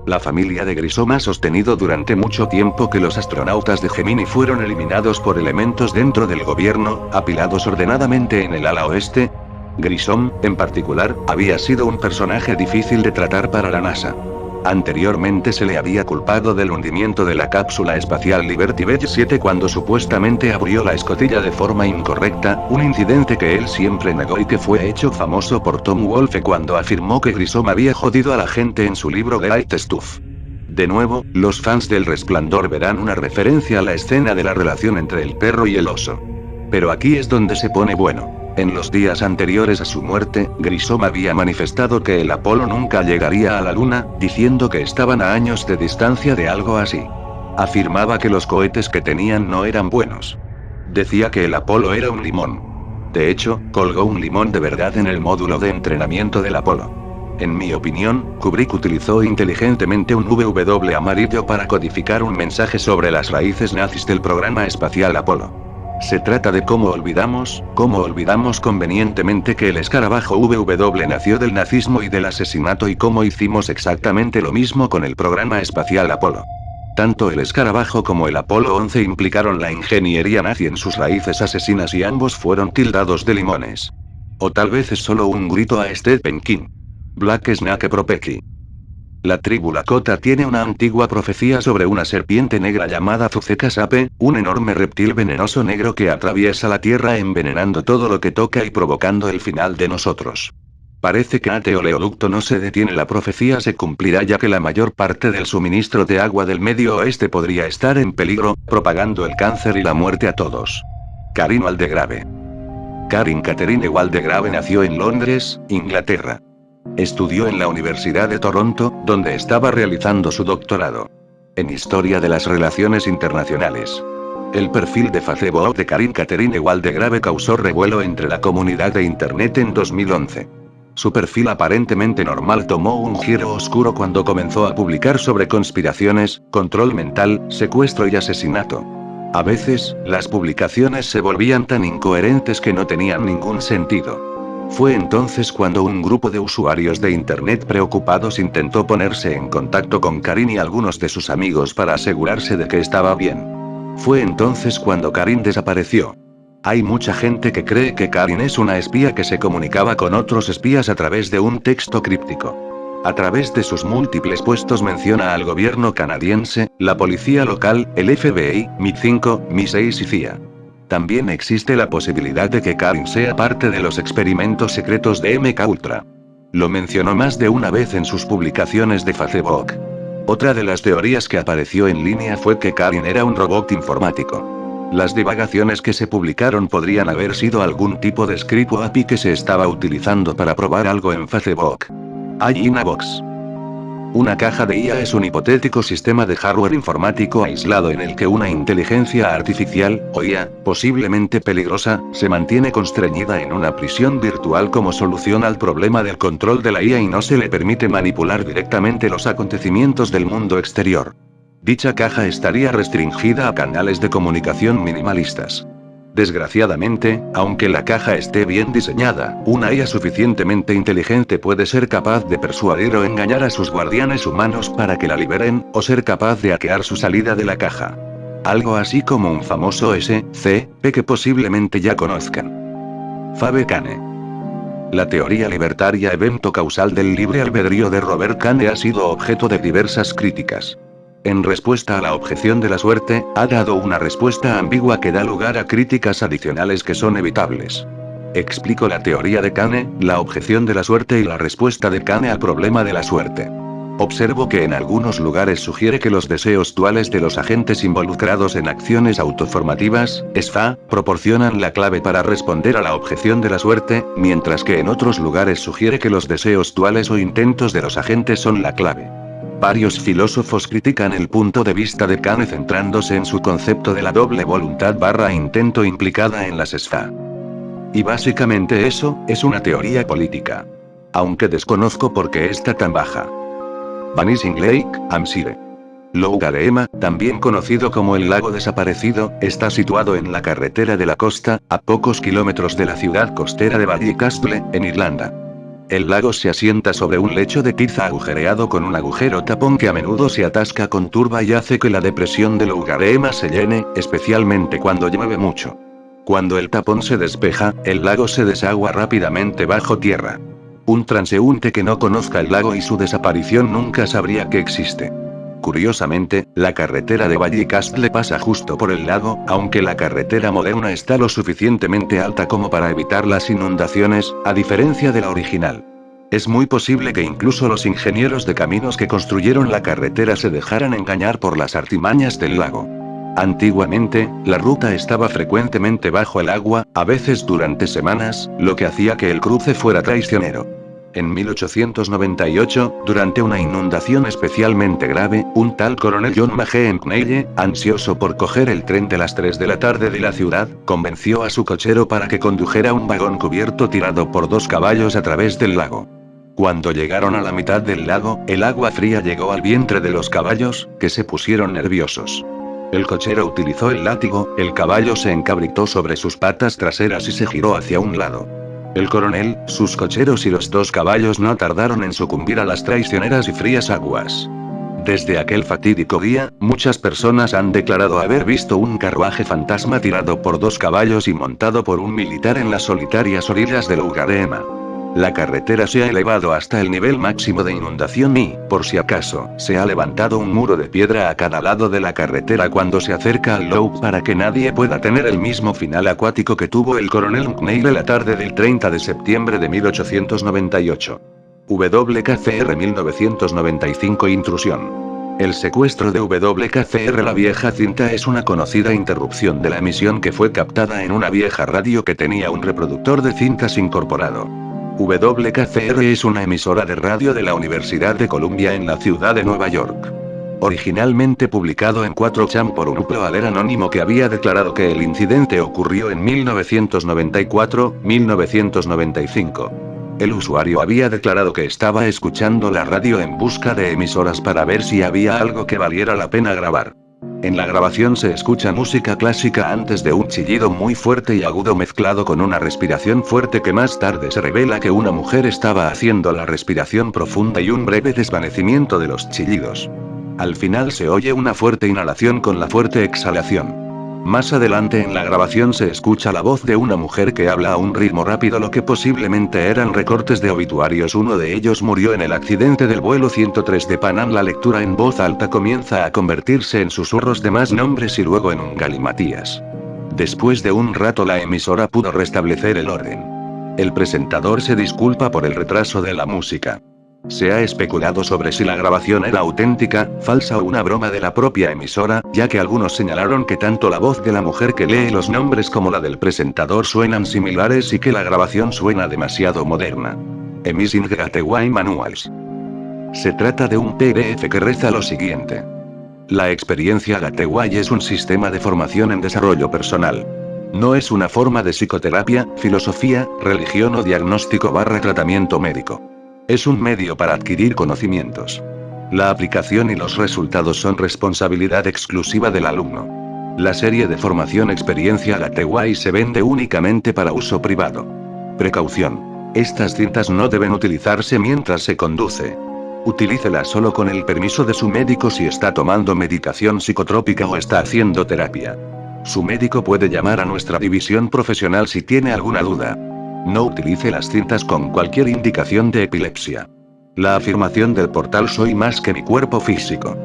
La familia de Grissom ha sostenido durante mucho tiempo que los astronautas de Gemini fueron eliminados por elementos dentro del gobierno, apilados ordenadamente en el ala oeste. Grissom, en particular, había sido un personaje difícil de tratar para la NASA. Anteriormente se le había culpado del hundimiento de la cápsula espacial Liberty Bell 7 cuando supuestamente abrió la escotilla de forma incorrecta, un incidente que él siempre negó y que fue hecho famoso por Tom Wolfe cuando afirmó que Grissom había jodido a la gente en su libro The Light Stuff. De nuevo, los fans del Resplandor verán una referencia a la escena de la relación entre el perro y el oso. Pero aquí es donde se pone bueno. En los días anteriores a su muerte, Grissom había manifestado que el Apolo nunca llegaría a la Luna, diciendo que estaban a años de distancia de algo así. Afirmaba que los cohetes que tenían no eran buenos. Decía que el Apolo era un limón. De hecho, colgó un limón de verdad en el módulo de entrenamiento del Apolo. En mi opinión, Kubrick utilizó inteligentemente un VW amarillo para codificar un mensaje sobre las raíces nazis del programa espacial Apolo. Se trata de cómo olvidamos convenientemente que el escarabajo VW nació del nazismo y del asesinato y cómo hicimos exactamente lo mismo con el programa espacial Apolo. Tanto el escarabajo como el Apolo 11 implicaron la ingeniería nazi en sus raíces asesinas y ambos fueron tildados de limones. O tal vez es solo un grito a Stephen King. Black Snake Prophecy. La tribu Lakota tiene una antigua profecía sobre una serpiente negra llamada Zuzeka Sape, un enorme reptil venenoso negro que atraviesa la tierra envenenando todo lo que toca y provocando el final de nosotros. Parece que ante oleoducto no se detiene, la profecía se cumplirá ya que la mayor parte del suministro de agua del Medio Oeste podría estar en peligro, propagando el cáncer y la muerte a todos. Karin Waldegrave. Karin Catherine Waldegrave nació en Londres, Inglaterra. Estudió en la Universidad de Toronto, donde estaba realizando su doctorado en Historia de las Relaciones Internacionales. El perfil de Facebook de Karin Catherine Waldegrave causó revuelo entre la comunidad de Internet en 2011. Su perfil aparentemente normal tomó un giro oscuro cuando comenzó a publicar sobre conspiraciones, control mental, secuestro y asesinato. A veces, las publicaciones se volvían tan incoherentes que no tenían ningún sentido. Fue entonces cuando un grupo de usuarios de Internet preocupados intentó ponerse en contacto con Karin y algunos de sus amigos para asegurarse de que estaba bien. Fue entonces cuando Karin desapareció. Hay mucha gente que cree que Karin es una espía que se comunicaba con otros espías a través de un texto críptico. A través de sus múltiples puestos menciona al gobierno canadiense, la policía local, el FBI, MI5, MI6 y CIA. También existe la posibilidad de que Karin sea parte de los experimentos secretos de MKUltra. Lo mencionó más de una vez en sus publicaciones de Facebook. Otra de las teorías que apareció en línea fue que Karin era un robot informático. Las divagaciones que se publicaron podrían haber sido algún tipo de script o API que se estaba utilizando para probar algo en Facebook. Hay una box. Una caja de IA es un hipotético sistema de hardware informático aislado en el que una inteligencia artificial, o IA, posiblemente peligrosa, se mantiene constreñida en una prisión virtual como solución al problema del control de la IA y no se le permite manipular directamente los acontecimientos del mundo exterior. Dicha caja estaría restringida a canales de comunicación minimalistas. Desgraciadamente, aunque la caja esté bien diseñada, una IA suficientemente inteligente puede ser capaz de persuadir o engañar a sus guardianes humanos para que la liberen, o ser capaz de hackear su salida de la caja. Algo así como un famoso SCP que posiblemente ya conozcan. Fave Kane. La teoría libertaria evento causal del libre albedrío de Robert Kane ha sido objeto de diversas críticas. En respuesta a la objeción de la suerte, ha dado una respuesta ambigua que da lugar a críticas adicionales que son evitables. Explico la teoría de Kane, la objeción de la suerte y la respuesta de Kane al problema de la suerte. Observo que en algunos lugares sugiere que los deseos duales de los agentes involucrados en acciones autoformativas, SFA, proporcionan la clave para responder a la objeción de la suerte, mientras que en otros lugares sugiere que los deseos duales o intentos de los agentes son la clave. Varios filósofos critican el punto de vista de Kane centrándose en su concepto de la doble voluntad / intento implicada en las SFA. Y básicamente eso, es una teoría política. Aunque desconozco por qué está tan baja. Vanishing Lake, Hampshire. Lougareema, también conocido como el lago desaparecido, está situado en la carretera de la costa, a pocos kilómetros de la ciudad costera de Ballycastle, en Irlanda. El lago se asienta sobre un lecho de tiza agujereado con un agujero tapón que a menudo se atasca con turba y hace que la depresión de Lougareema se llene, especialmente cuando llueve mucho. Cuando el tapón se despeja, el lago se desagua rápidamente bajo tierra. Un transeúnte que no conozca el lago y su desaparición nunca sabría que existe. Curiosamente, la carretera de Ballycastle pasa justo por el lago, aunque la carretera moderna está lo suficientemente alta como para evitar las inundaciones, a diferencia de la original. Es muy posible que incluso los ingenieros de caminos que construyeron la carretera se dejaran engañar por las artimañas del lago. Antiguamente, la ruta estaba frecuentemente bajo el agua, a veces durante semanas, lo que hacía que el cruce fuera traicionero. En 1898, durante una inundación especialmente grave, un tal coronel John McKean, ansioso por coger el tren de las 3 de la tarde de la ciudad, convenció a su cochero para que condujera un vagón cubierto tirado por 2 caballos a través del lago. Cuando llegaron a la mitad del lago, el agua fría llegó al vientre de los caballos, que se pusieron nerviosos. El cochero utilizó el látigo, el caballo se encabritó sobre sus patas traseras y se giró hacia un lado. El coronel, sus cocheros y los 2 caballos no tardaron en sucumbir a las traicioneras y frías aguas. Desde aquel fatídico día, muchas personas han declarado haber visto un carruaje fantasma tirado por 2 caballos y montado por un militar en las solitarias orillas de Lougareema. La carretera se ha elevado hasta el nivel máximo de inundación y, por si acaso, se ha levantado un muro de piedra a cada lado de la carretera cuando se acerca al loop para que nadie pueda tener el mismo final acuático que tuvo el coronel McNeil la tarde del 30 de septiembre de 1898. WKCR 1995 Intrusión. El secuestro de WKCR La vieja cinta es una conocida interrupción de la emisión que fue captada en una vieja radio que tenía un reproductor de cintas incorporado. WKCR es una emisora de radio de la Universidad de Columbia en la ciudad de Nueva York. Originalmente publicado en 4chan por un uploader anónimo que había declarado que el incidente ocurrió en 1994-1995. El usuario había declarado que estaba escuchando la radio en busca de emisoras para ver si había algo que valiera la pena grabar. En la grabación se escucha música clásica antes de un chillido muy fuerte y agudo mezclado con una respiración fuerte que más tarde se revela que una mujer estaba haciendo la respiración profunda y un breve desvanecimiento de los chillidos. Al final se oye una fuerte inhalación con la fuerte exhalación. Más adelante en la grabación se escucha la voz de una mujer que habla a un ritmo rápido, lo que posiblemente eran recortes de obituarios. Uno de ellos murió en el accidente del vuelo 103 de Pan Am. La lectura en voz alta comienza a convertirse en susurros de más nombres y luego en un galimatías. Después de un rato la emisora pudo restablecer el orden. El presentador se disculpa por el retraso de la música. Se ha especulado sobre si la grabación era auténtica, falsa o una broma de la propia emisora, ya que algunos señalaron que tanto la voz de la mujer que lee los nombres como la del presentador suenan similares y que la grabación suena demasiado moderna. Emising Gateway Manuals. Se trata de un PDF que reza lo siguiente. La experiencia Gateway es un sistema de formación en desarrollo personal. No es una forma de psicoterapia, filosofía, religión o diagnóstico / tratamiento médico. Es un medio para adquirir conocimientos. La aplicación y los resultados son responsabilidad exclusiva del alumno. La serie de formación Experiencia Gateway se vende únicamente para uso privado. Precaución. Estas cintas no deben utilizarse mientras se conduce. Utilícelas solo con el permiso de su médico si está tomando medicación psicotrópica o está haciendo terapia. Su médico puede llamar a nuestra división profesional si tiene alguna duda. No utilice las cintas con cualquier indicación de epilepsia. La afirmación del portal soy más que mi cuerpo físico.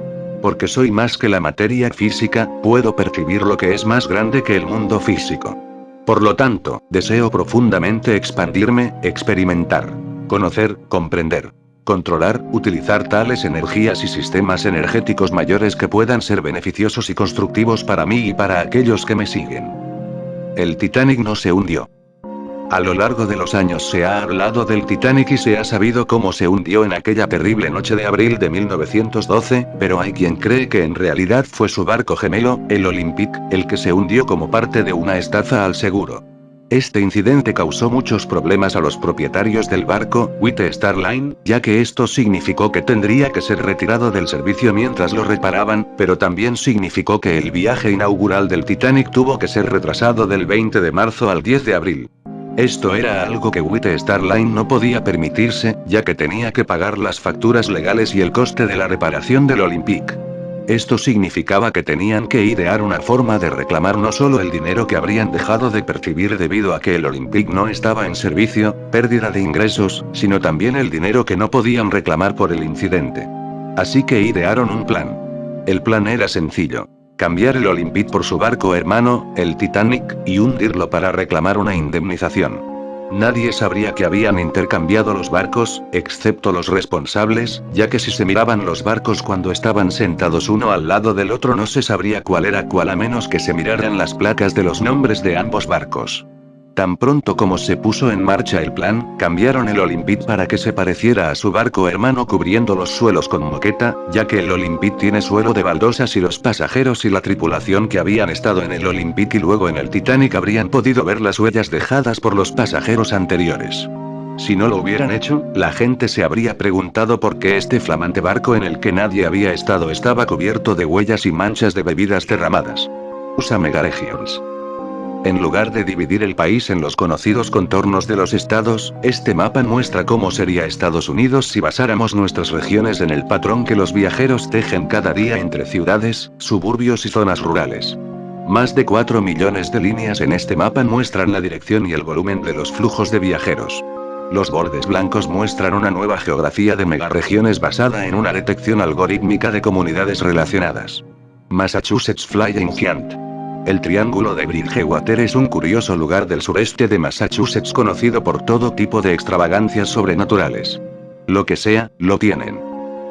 Porque soy más que la materia física, puedo percibir lo que es más grande que el mundo físico. Por lo tanto, deseo profundamente expandirme, experimentar, conocer, comprender, controlar, utilizar tales energías y sistemas energéticos mayores que puedan ser beneficiosos y constructivos para mí y para aquellos que me siguen. El Titanic no se hundió. A lo largo de los años se ha hablado del Titanic y se ha sabido cómo se hundió en aquella terrible noche de abril de 1912, pero hay quien cree que en realidad fue su barco gemelo, el Olympic, el que se hundió como parte de una estafa al seguro. Este incidente causó muchos problemas a los propietarios del barco, White Star Line, ya que esto significó que tendría que ser retirado del servicio mientras lo reparaban, pero también significó que el viaje inaugural del Titanic tuvo que ser retrasado del 20 de marzo al 10 de abril. Esto era algo que White Star Line no podía permitirse, ya que tenía que pagar las facturas legales y el coste de la reparación del Olympic. Esto significaba que tenían que idear una forma de reclamar no solo el dinero que habrían dejado de percibir debido a que el Olympic no estaba en servicio, pérdida de ingresos, sino también el dinero que no podían reclamar por el incidente. Así que idearon un plan. El plan era sencillo. Cambiar el Olympic por su barco hermano, el Titanic, y hundirlo para reclamar una indemnización. Nadie sabría que habían intercambiado los barcos, excepto los responsables, ya que si se miraban los barcos cuando estaban sentados uno al lado del otro no se sabría cuál era cuál a menos que se miraran las placas de los nombres de ambos barcos. Tan pronto como se puso en marcha el plan, cambiaron el Olympic para que se pareciera a su barco hermano cubriendo los suelos con moqueta, ya que el Olympic tiene suelo de baldosas y los pasajeros y la tripulación que habían estado en el Olympic y luego en el Titanic habrían podido ver las huellas dejadas por los pasajeros anteriores. Si no lo hubieran hecho, la gente se habría preguntado por qué este flamante barco en el que nadie había estado estaba cubierto de huellas y manchas de bebidas derramadas. USA Megaregions. En lugar de dividir el país en los conocidos contornos de los estados, este mapa muestra cómo sería Estados Unidos si basáramos nuestras regiones en el patrón que los viajeros tejen cada día entre ciudades, suburbios y zonas rurales. Más de 4 millones de líneas en este mapa muestran la dirección y el volumen de los flujos de viajeros. Los bordes blancos muestran una nueva geografía de megaregiones basada en una detección algorítmica de comunidades relacionadas. Massachusetts Flying Giant. El Triángulo de Bridgewater es un curioso lugar del sureste de Massachusetts conocido por todo tipo de extravagancias sobrenaturales. Lo que sea, lo tienen.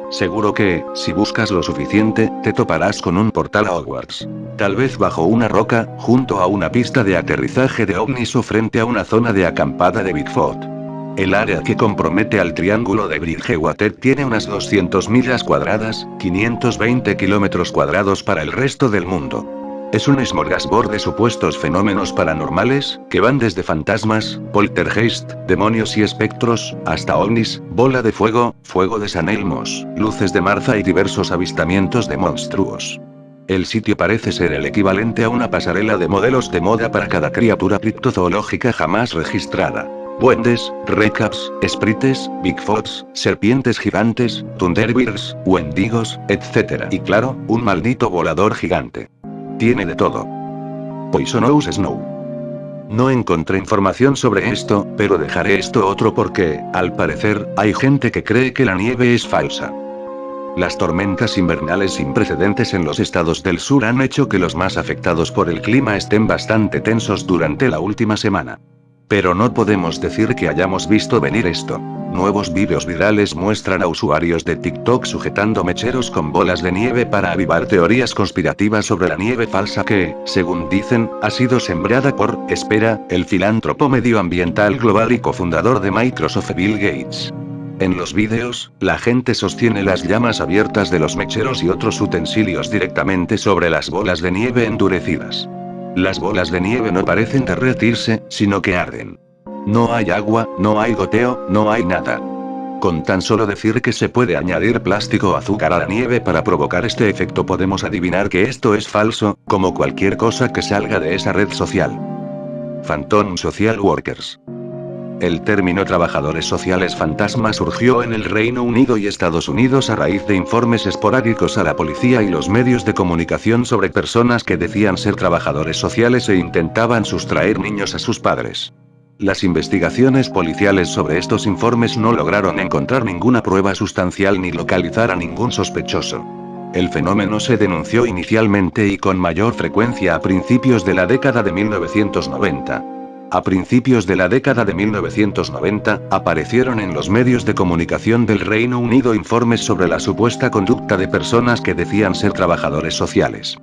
Seguro que, si buscas lo suficiente, te toparás con un portal a Hogwarts. Tal vez bajo una roca, junto a una pista de aterrizaje de ovnis o frente a una zona de acampada de Bigfoot. El área que compromete al Triángulo de Bridgewater tiene unas 200 millas cuadradas, 520 kilómetros cuadrados para el resto del mundo. Es un smorgasbord de supuestos fenómenos paranormales, que van desde fantasmas, poltergeist, demonios y espectros, hasta ovnis, bola de fuego, fuego de San Elmos, luces de Martha y diversos avistamientos de monstruos. El sitio parece ser el equivalente a una pasarela de modelos de moda para cada criatura criptozoológica jamás registrada. Duendes, recaps, sprites, bigfoots, serpientes gigantes, thunderbirds, wendigos, etc. Y claro, un maldito volador gigante. Tiene de todo. Poisonous Snow. No encontré información sobre esto, pero dejaré esto otro porque, al parecer, hay gente que cree que la nieve es falsa. Las tormentas invernales sin precedentes en los estados del sur han hecho que los más afectados por el clima estén bastante tensos durante la última semana. Pero no podemos decir que hayamos visto venir esto. Nuevos vídeos virales muestran a usuarios de TikTok sujetando mecheros con bolas de nieve para avivar teorías conspirativas sobre la nieve falsa que, según dicen, ha sido sembrada por, el filántropo medioambiental global y cofundador de Microsoft Bill Gates. En los vídeos, la gente sostiene las llamas abiertas de los mecheros y otros utensilios directamente sobre las bolas de nieve endurecidas. Las bolas de nieve no parecen derretirse, sino que arden. No hay agua, no hay goteo, no hay nada. Con tan solo decir que se puede añadir plástico o azúcar a la nieve para provocar este efecto podemos adivinar que esto es falso, como cualquier cosa que salga de esa red social. Phantom Social Workers. El término trabajadores sociales fantasma surgió en el Reino Unido y Estados Unidos a raíz de informes esporádicos a la policía y los medios de comunicación sobre personas que decían ser trabajadores sociales e intentaban sustraer niños a sus padres. Las investigaciones policiales sobre estos informes no lograron encontrar ninguna prueba sustancial ni localizar a ningún sospechoso. El fenómeno se denunció inicialmente y con mayor frecuencia a principios de la década de 1990. A principios de la década de 1990, aparecieron en los medios de comunicación del Reino Unido informes sobre la supuesta conducta de personas que decían ser trabajadores sociales.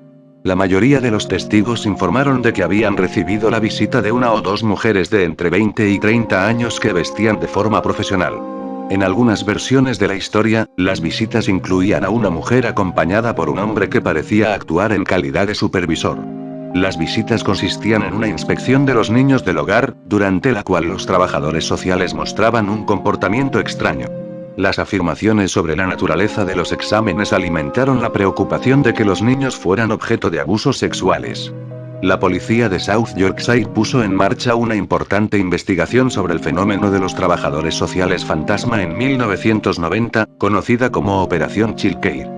La mayoría de los testigos informaron de que habían recibido la visita de una o dos mujeres de entre 20 y 30 años que vestían de forma profesional. En algunas versiones de la historia, las visitas incluían a una mujer acompañada por un hombre que parecía actuar en calidad de supervisor. Las visitas consistían en una inspección de los niños del hogar, durante la cual los trabajadores sociales mostraban un comportamiento extraño. Las afirmaciones sobre la naturaleza de los exámenes alimentaron la preocupación de que los niños fueran objeto de abusos sexuales. La policía de South Yorkshire puso en marcha una importante investigación sobre el fenómeno de los trabajadores sociales fantasma en 1990, conocida como Operación Chilcare.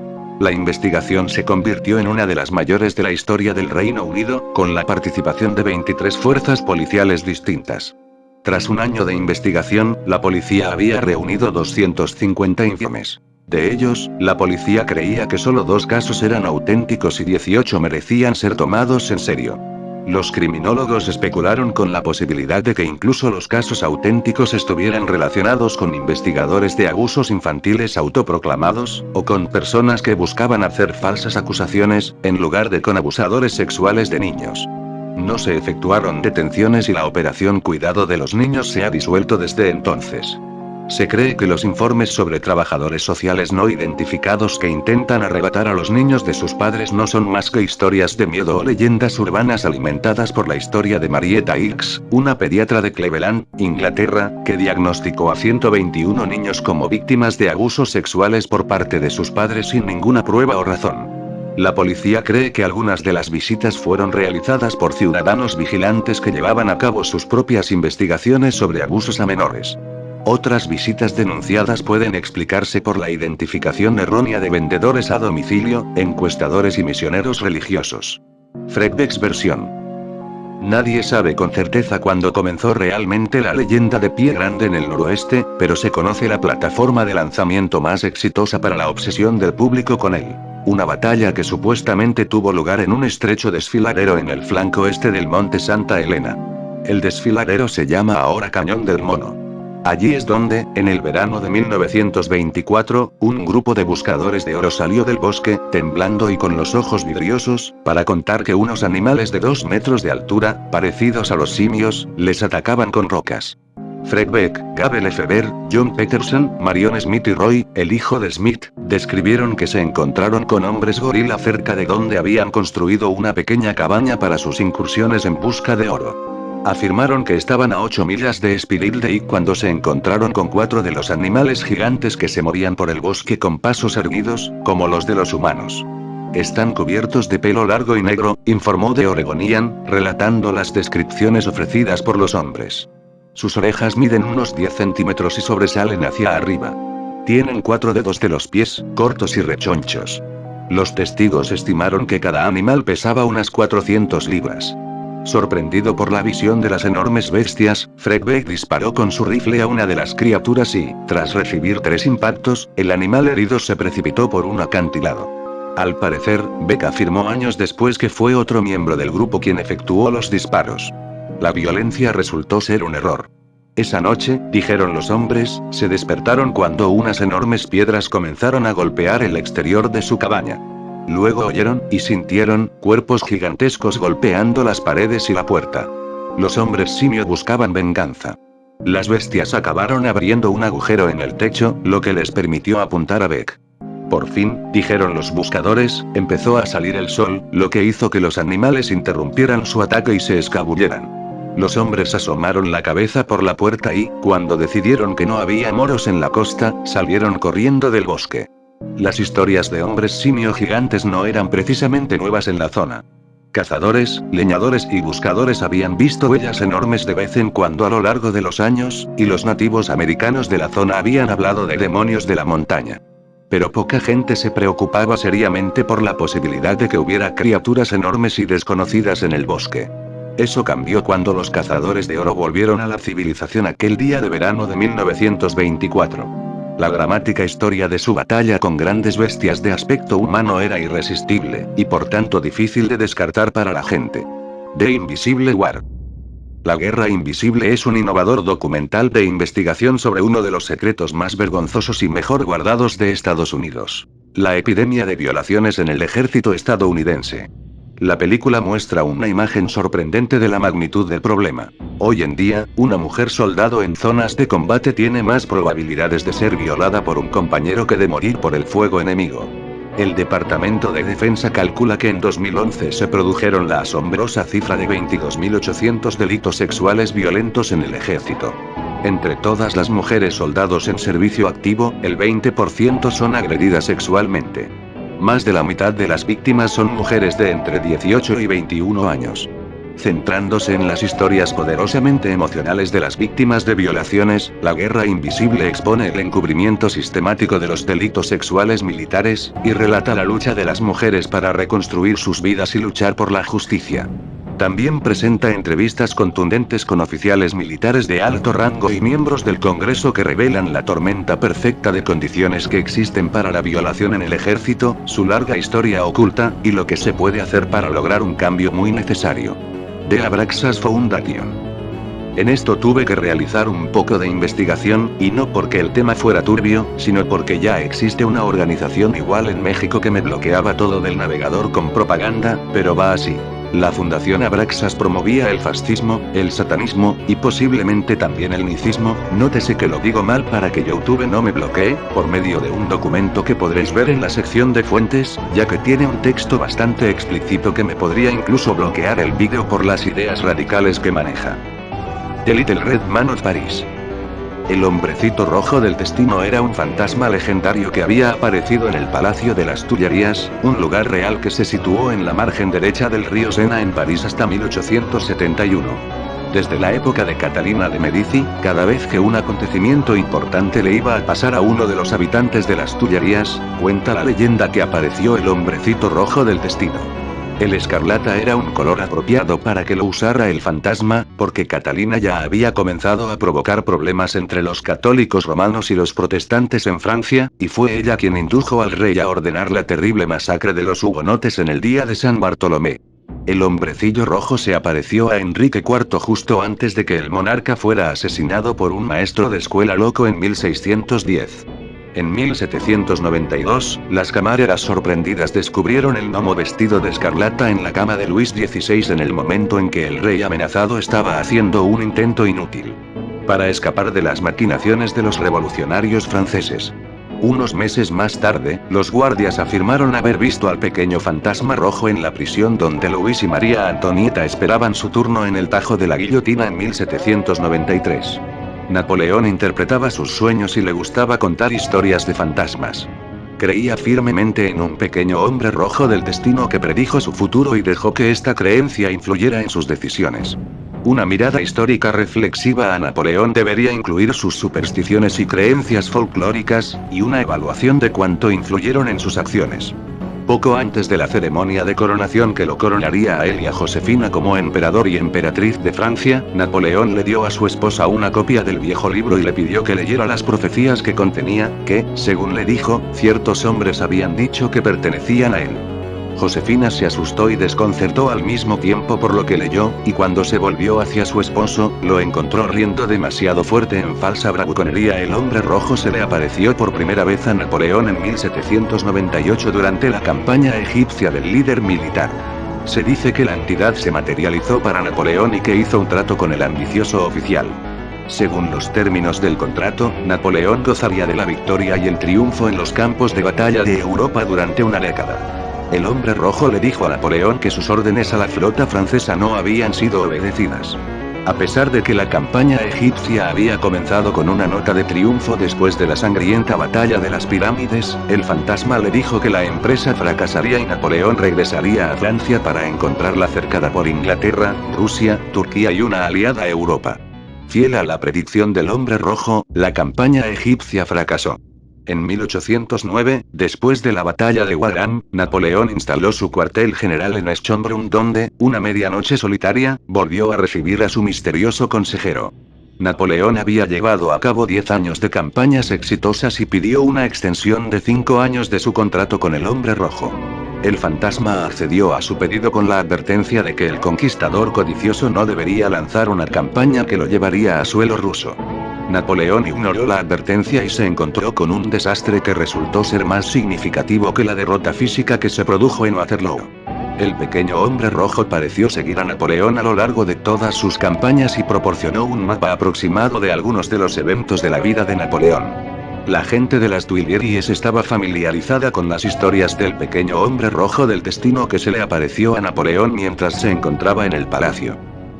La investigación se convirtió en una de las mayores de la historia del Reino Unido, con la participación de 23 fuerzas policiales distintas. Tras un año de investigación, la policía había reunido 250 informes. De ellos, la policía creía que solo 2 casos eran auténticos y 18 merecían ser tomados en serio. Los criminólogos especularon con la posibilidad de que incluso los casos auténticos estuvieran relacionados con investigadores de abusos infantiles autoproclamados, o con personas que buscaban hacer falsas acusaciones, en lugar de con abusadores sexuales de niños. No se efectuaron detenciones y la operación Cuidado de los Niños se ha disuelto desde entonces. Se cree que los informes sobre trabajadores sociales no identificados que intentan arrebatar a los niños de sus padres no son más que historias de miedo o leyendas urbanas alimentadas por la historia de Marietta Hicks, una pediatra de Cleveland, Inglaterra, que diagnosticó a 121 niños como víctimas de abusos sexuales por parte de sus padres sin ninguna prueba o razón. La policía cree que algunas de las visitas fueron realizadas por ciudadanos vigilantes que llevaban a cabo sus propias investigaciones sobre abusos a menores. Otras visitas denunciadas pueden explicarse por la identificación errónea de vendedores a domicilio, encuestadores y misioneros religiosos. Fred Beck's versión. Nadie sabe con certeza cuándo comenzó realmente la leyenda de Pie Grande en el noroeste, pero se conoce la plataforma de lanzamiento más exitosa para la obsesión del público con él. Una batalla que supuestamente tuvo lugar en un estrecho desfiladero en el flanco este del monte Santa Elena. El desfiladero se llama ahora Cañón del Mono. Allí es donde, en el verano de 1924, un grupo de buscadores de oro salió del bosque, temblando y con los ojos vidriosos, para contar que unos animales de 2 metros de altura, parecidos a los simios, les atacaban con rocas. Fred Beck, Gable Lefebvre, John Peterson, Marion Smith y Roy, el hijo de Smith, describieron que se encontraron con hombres gorila cerca de donde habían construido una pequeña cabaña para sus incursiones en busca de oro. Afirmaron que estaban a 8 millas de Spilled Lake cuando se encontraron con 4 de los animales gigantes que se movían por el bosque con pasos erguidos, como los de los humanos. Están cubiertos de pelo largo y negro, informó The Oregonian, relatando las descripciones ofrecidas por los hombres. Sus orejas miden unos 10 centímetros y sobresalen hacia arriba. Tienen 4 dedos de los pies, cortos y rechonchos. Los testigos estimaron que cada animal pesaba unas 400 libras. Sorprendido por la visión de las enormes bestias, Fred Beck disparó con su rifle a una de las criaturas y, tras recibir 3 impactos, el animal herido se precipitó por un acantilado. Al parecer, Beck afirmó años después que fue otro miembro del grupo quien efectuó los disparos. La violencia resultó ser un error. Esa noche, dijeron los hombres, se despertaron cuando unas enormes piedras comenzaron a golpear el exterior de su cabaña. Luego oyeron, y sintieron, cuerpos gigantescos golpeando las paredes y la puerta. Los hombres simio buscaban venganza. Las bestias acabaron abriendo un agujero en el techo, lo que les permitió apuntar a Beck. Por fin, dijeron los buscadores, empezó a salir el sol, lo que hizo que los animales interrumpieran su ataque y se escabulleran. Los hombres asomaron la cabeza por la puerta y, cuando decidieron que no había moros en la costa, salieron corriendo del bosque. Las historias de hombres simio gigantes no eran precisamente nuevas en la zona. Cazadores, leñadores y buscadores habían visto huellas enormes de vez en cuando a lo largo de los años, y los nativos americanos de la zona habían hablado de demonios de la montaña. Pero poca gente se preocupaba seriamente por la posibilidad de que hubiera criaturas enormes y desconocidas en el bosque. Eso cambió cuando los cazadores de oro volvieron a la civilización aquel día de verano de 1924. La dramática historia de su batalla con grandes bestias de aspecto humano era irresistible, y por tanto difícil de descartar para la gente. The Invisible War. La Guerra Invisible es un innovador documental de investigación sobre uno de los secretos más vergonzosos y mejor guardados de Estados Unidos: la epidemia de violaciones en el ejército estadounidense. La película muestra una imagen sorprendente de la magnitud del problema. Hoy en día, una mujer soldado en zonas de combate tiene más probabilidades de ser violada por un compañero que de morir por el fuego enemigo. El Departamento de Defensa calcula que en 2011 se produjeron la asombrosa cifra de 22.800 delitos sexuales violentos en el ejército. Entre todas las mujeres soldados en servicio activo, el 20% son agredidas sexualmente. Más de la mitad de las víctimas son mujeres de entre 18 y 21 años. Centrándose en las historias poderosamente emocionales de las víctimas de violaciones, La Guerra Invisible expone el encubrimiento sistemático de los delitos sexuales militares, y relata la lucha de las mujeres para reconstruir sus vidas y luchar por la justicia. También presenta entrevistas contundentes con oficiales militares de alto rango y miembros del Congreso que revelan la tormenta perfecta de condiciones que existen para la violación en el ejército, su larga historia oculta, y lo que se puede hacer para lograr un cambio muy necesario. The Abraxas Foundation. En esto tuve que realizar un poco de investigación, y no porque el tema fuera turbio, sino porque ya existe una organización igual en México que me bloqueaba todo del navegador con propaganda, pero va así. La Fundación Abraxas promovía el fascismo, el satanismo, y posiblemente también el nazismo. Nótese que lo digo mal para que YouTube no me bloquee, por medio de un documento que podréis ver en la sección de fuentes, ya que tiene un texto bastante explícito que me podría incluso bloquear el vídeo por las ideas radicales que maneja. The Little Red Man of Paris. El hombrecito rojo del destino era un fantasma legendario que había aparecido en el Palacio de las Tullerías, un lugar real que se situó en la margen derecha del río Sena en París hasta 1871. Desde la época de Catalina de Medici, cada vez que un acontecimiento importante le iba a pasar a uno de los habitantes de las Tullerías, cuenta la leyenda que apareció el hombrecito rojo del destino. El escarlata era un color apropiado para que lo usara el fantasma, porque Catalina ya había comenzado a provocar problemas entre los católicos romanos y los protestantes en Francia, y fue ella quien indujo al rey a ordenar la terrible masacre de los hugonotes en el día de San Bartolomé. El hombrecillo rojo se apareció a Enrique IV justo antes de que el monarca fuera asesinado por un maestro de escuela loco en 1610. En 1792, las camareras sorprendidas descubrieron el gnomo vestido de escarlata en la cama de Luis XVI en el momento en que el rey amenazado estaba haciendo un intento inútil para escapar de las maquinaciones de los revolucionarios franceses. Unos meses más tarde, los guardias afirmaron haber visto al pequeño fantasma rojo en la prisión donde Luis y María Antonieta esperaban su turno en el tajo de la guillotina en 1793. Napoleón interpretaba sus sueños y le gustaba contar historias de fantasmas. Creía firmemente en un pequeño hombre rojo del destino que predijo su futuro y dejó que esta creencia influyera en sus decisiones. Una mirada histórica reflexiva a Napoleón debería incluir sus supersticiones y creencias folclóricas, y una evaluación de cuánto influyeron en sus acciones. Poco antes de la ceremonia de coronación que lo coronaría a él y a Josefina como emperador y emperatriz de Francia, Napoleón le dio a su esposa una copia del viejo libro y le pidió que leyera las profecías que contenía, que, según le dijo, ciertos hombres habían dicho que pertenecían a él. Josefina se asustó y desconcertó al mismo tiempo por lo que leyó, y cuando se volvió hacia su esposo, lo encontró riendo demasiado fuerte en falsa bravuconería. El hombre rojo se le apareció por primera vez a Napoleón en 1798 durante la campaña egipcia del líder militar. Se dice que la entidad se materializó para Napoleón y que hizo un trato con el ambicioso oficial. Según los términos del contrato, Napoleón gozaría de la victoria y el triunfo en los campos de batalla de Europa durante una década. El hombre rojo le dijo a Napoleón que sus órdenes a la flota francesa no habían sido obedecidas. A pesar de que la campaña egipcia había comenzado con una nota de triunfo después de la sangrienta batalla de las pirámides, el fantasma le dijo que la empresa fracasaría y Napoleón regresaría a Francia para encontrarla cercada por Inglaterra, Rusia, Turquía y una aliada Europa. Fiel a la predicción del hombre rojo, la campaña egipcia fracasó. En 1809, después de la batalla de Wagram, Napoleón instaló su cuartel general en Schönbrunn donde, una medianoche solitaria, volvió a recibir a su misterioso consejero. Napoleón había llevado a cabo 10 años de campañas exitosas y pidió una extensión de 5 años de su contrato con el Hombre Rojo. El fantasma accedió a su pedido con la advertencia de que el conquistador codicioso no debería lanzar una campaña que lo llevaría a suelo ruso. Napoleón ignoró la advertencia y se encontró con un desastre que resultó ser más significativo que la derrota física que se produjo en Waterloo. El pequeño Hombre Rojo pareció seguir a Napoleón a lo largo de todas sus campañas y proporcionó un mapa aproximado de algunos de los eventos de la vida de Napoleón. La gente de las Tuileries estaba familiarizada con las historias del pequeño Hombre Rojo del destino que se le apareció a Napoleón mientras se encontraba en el palacio.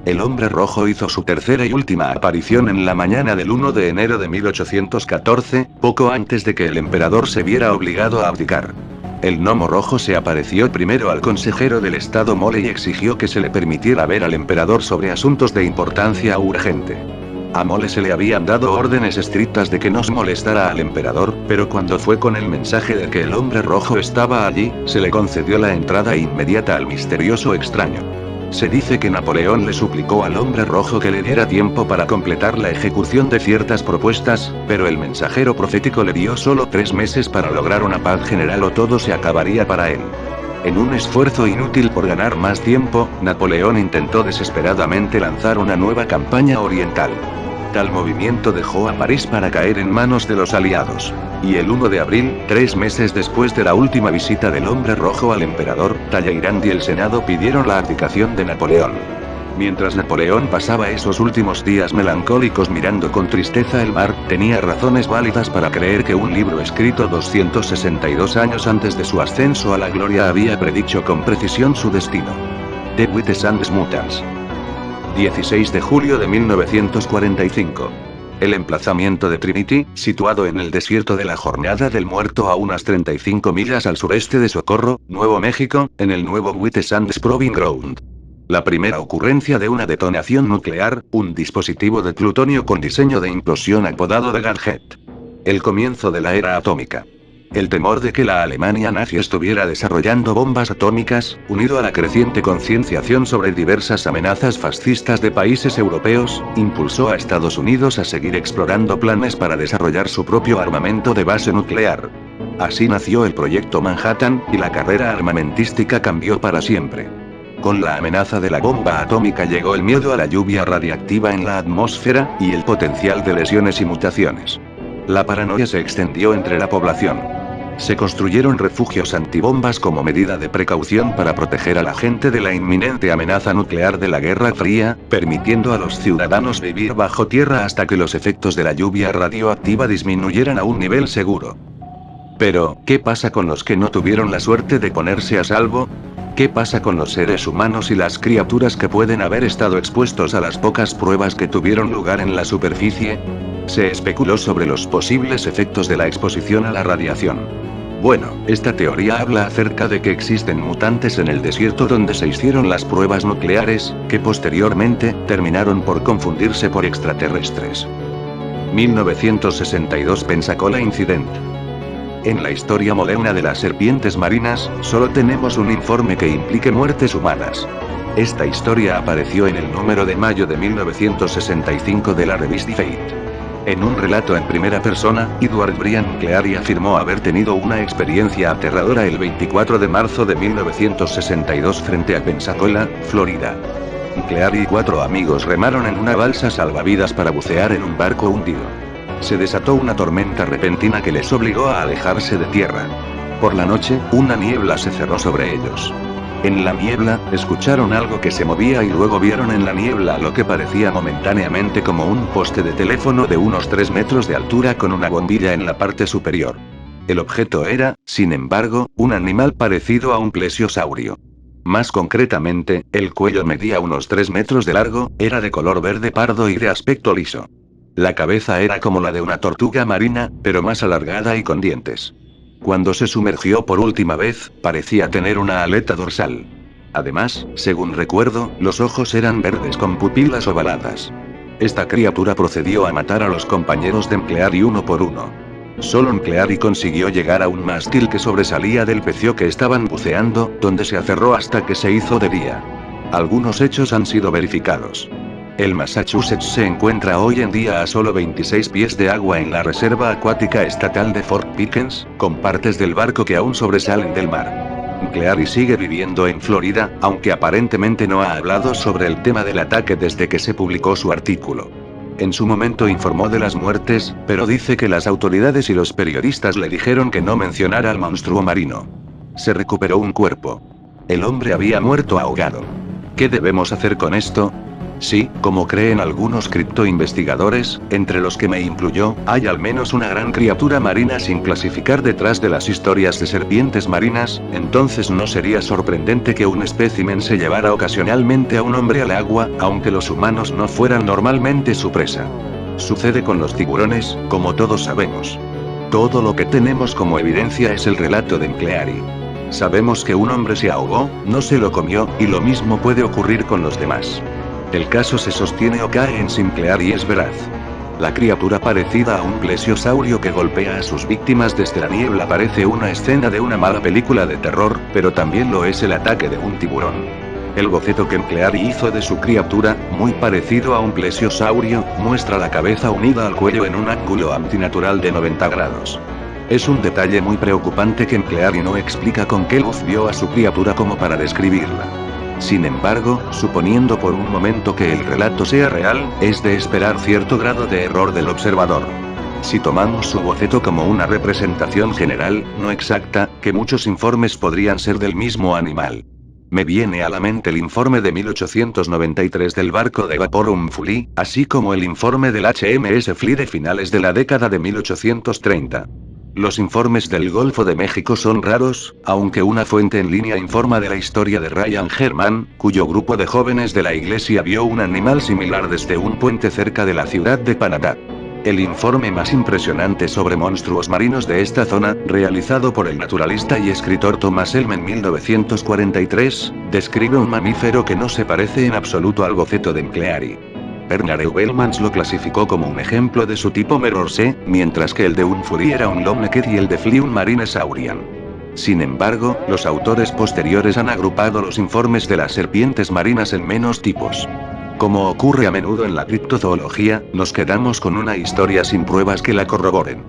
El Hombre Rojo hizo su tercera y última aparición en la mañana del 1 de enero de 1814, poco antes de que el emperador se viera obligado a abdicar. El Gnomo Rojo se apareció primero al consejero del Estado Mole y exigió que se le permitiera ver al emperador sobre asuntos de importancia urgente. A Mole se le habían dado órdenes estrictas de que no se molestara al emperador, pero cuando fue con el mensaje de que el Hombre Rojo estaba allí, se le concedió la entrada inmediata al misterioso extraño. Se dice que Napoleón le suplicó al Hombre Rojo que le diera tiempo para completar la ejecución de ciertas propuestas, pero el mensajero profético le dio solo 3 meses para lograr una paz general o todo se acabaría para él. En un esfuerzo inútil por ganar más tiempo, Napoleón intentó desesperadamente lanzar una nueva campaña oriental. Tal movimiento dejó a París para caer en manos de los aliados. Y el 1 de abril, 3 meses después de la última visita del Hombre Rojo al emperador, Talleyrand y el Senado pidieron la abdicación de Napoleón. Mientras Napoleón pasaba esos últimos días melancólicos mirando con tristeza el mar, tenía razones válidas para creer que un libro escrito 262 años antes de su ascenso a la gloria había predicho con precisión su destino. The Witches and Mutants. 16 de julio de 1945. El emplazamiento de Trinity, situado en el desierto de la Jornada del Muerto a unas 35 millas al sureste de Socorro, Nuevo México, en el nuevo Witches and Proving Ground. La primera ocurrencia de una detonación nuclear, un dispositivo de plutonio con diseño de implosión apodado de Garjet. El comienzo de la era atómica. El temor de que la Alemania nazi estuviera desarrollando bombas atómicas, unido a la creciente concienciación sobre diversas amenazas fascistas de países europeos, impulsó a Estados Unidos a seguir explorando planes para desarrollar su propio armamento de base nuclear. Así nació el Proyecto Manhattan, y la carrera armamentística cambió para siempre. Con la amenaza de la bomba atómica llegó el miedo a la lluvia radiactiva en la atmósfera, y el potencial de lesiones y mutaciones. La paranoia se extendió entre la población. Se construyeron refugios antibombas como medida de precaución para proteger a la gente de la inminente amenaza nuclear de la Guerra Fría, permitiendo a los ciudadanos vivir bajo tierra hasta que los efectos de la lluvia radioactiva disminuyeran a un nivel seguro. Pero, ¿qué pasa con los que no tuvieron la suerte de ponerse a salvo? ¿Qué pasa con los seres humanos y las criaturas que pueden haber estado expuestos a las pocas pruebas que tuvieron lugar en la superficie? Se especuló sobre los posibles efectos de la exposición a la radiación. Bueno, esta teoría habla acerca de que existen mutantes en el desierto donde se hicieron las pruebas nucleares, que posteriormente, terminaron por confundirse por extraterrestres. 1962 Pensacola Incident. En la historia moderna de las serpientes marinas, solo tenemos un informe que implique muertes humanas. Esta historia apareció en el número de mayo de 1965 de la revista Fate. En un relato en primera persona, Edward Brian Cleary afirmó haber tenido una experiencia aterradora el 24 de marzo de 1962 frente a Pensacola, Florida. Cleary y 4 amigos remaron en una balsa salvavidas para bucear en un barco hundido. Se desató una tormenta repentina que les obligó a alejarse de tierra. Por la noche, una niebla se cerró sobre ellos. En la niebla, escucharon algo que se movía y luego vieron en la niebla lo que parecía momentáneamente como un poste de teléfono de unos 3 metros de altura con una bombilla en la parte superior. El objeto era, sin embargo, un animal parecido a un plesiosaurio. Más concretamente, el cuello medía unos 3 metros de largo, era de color verde pardo y de aspecto liso. La cabeza era como la de una tortuga marina, pero más alargada y con dientes. Cuando se sumergió por última vez, parecía tener una aleta dorsal. Además, según recuerdo, los ojos eran verdes con pupilas ovaladas. Esta criatura procedió a matar a los compañeros de Cleary uno por uno. Solo Cleary consiguió llegar a un mástil que sobresalía del pecio que estaban buceando, donde se aferró hasta que se hizo de día. Algunos hechos han sido verificados. El Massachusetts se encuentra hoy en día a solo 26 pies de agua en la Reserva Acuática Estatal de Fort Pickens, con partes del barco que aún sobresalen del mar. Cleary sigue viviendo en Florida, aunque aparentemente no ha hablado sobre el tema del ataque desde que se publicó su artículo. En su momento informó de las muertes, pero dice que las autoridades y los periodistas le dijeron que no mencionara al monstruo marino. Se recuperó un cuerpo. El hombre había muerto ahogado. ¿Qué debemos hacer con esto? Sí, como creen algunos criptoinvestigadores, entre los que me incluyó, hay al menos una gran criatura marina sin clasificar detrás de las historias de serpientes marinas, entonces no sería sorprendente que un espécimen se llevara ocasionalmente a un hombre al agua, aunque los humanos no fueran normalmente su presa. Sucede con los tiburones, como todos sabemos. Todo lo que tenemos como evidencia es el relato de Cleary. Sabemos que un hombre se ahogó, no se lo comió, y lo mismo puede ocurrir con los demás. El caso se sostiene o cae en Sinclair y es veraz. La criatura parecida a un plesiosaurio que golpea a sus víctimas desde la niebla parece una escena de una mala película de terror, pero también lo es el ataque de un tiburón. El boceto que Cleary hizo de su criatura, muy parecido a un plesiosaurio, muestra la cabeza unida al cuello en un ángulo antinatural de 90 grados. Es un detalle muy preocupante que Cleary no explica con qué luz vio a su criatura como para describirla. Sin embargo, suponiendo por un momento que el relato sea real, es de esperar cierto grado de error del observador. Si tomamos su boceto como una representación general, no exacta, que muchos informes podrían ser del mismo animal. Me viene a la mente el informe de 1893 del barco de vapor Umphuli, así como el informe del HMS Flea de finales de la década de 1830. Los informes del Golfo de México son raros, aunque una fuente en línea informa de la historia de Ryan Herman, cuyo grupo de jóvenes de la iglesia vio un animal similar desde un puente cerca de la ciudad de Panamá. El informe más impresionante sobre monstruos marinos de esta zona, realizado por el naturalista y escritor Thomas Elm en 1943, describe un mamífero que no se parece en absoluto al boceto de Cleary. Bernard Eubelmans lo clasificó como un ejemplo de su tipo Merorse, mientras que el de Umphuli era un Lomnecet y el de Flea un Marinesaurian. Sin embargo, los autores posteriores han agrupado los informes de las serpientes marinas en menos tipos. Como ocurre a menudo en la criptozoología, nos quedamos con una historia sin pruebas que la corroboren.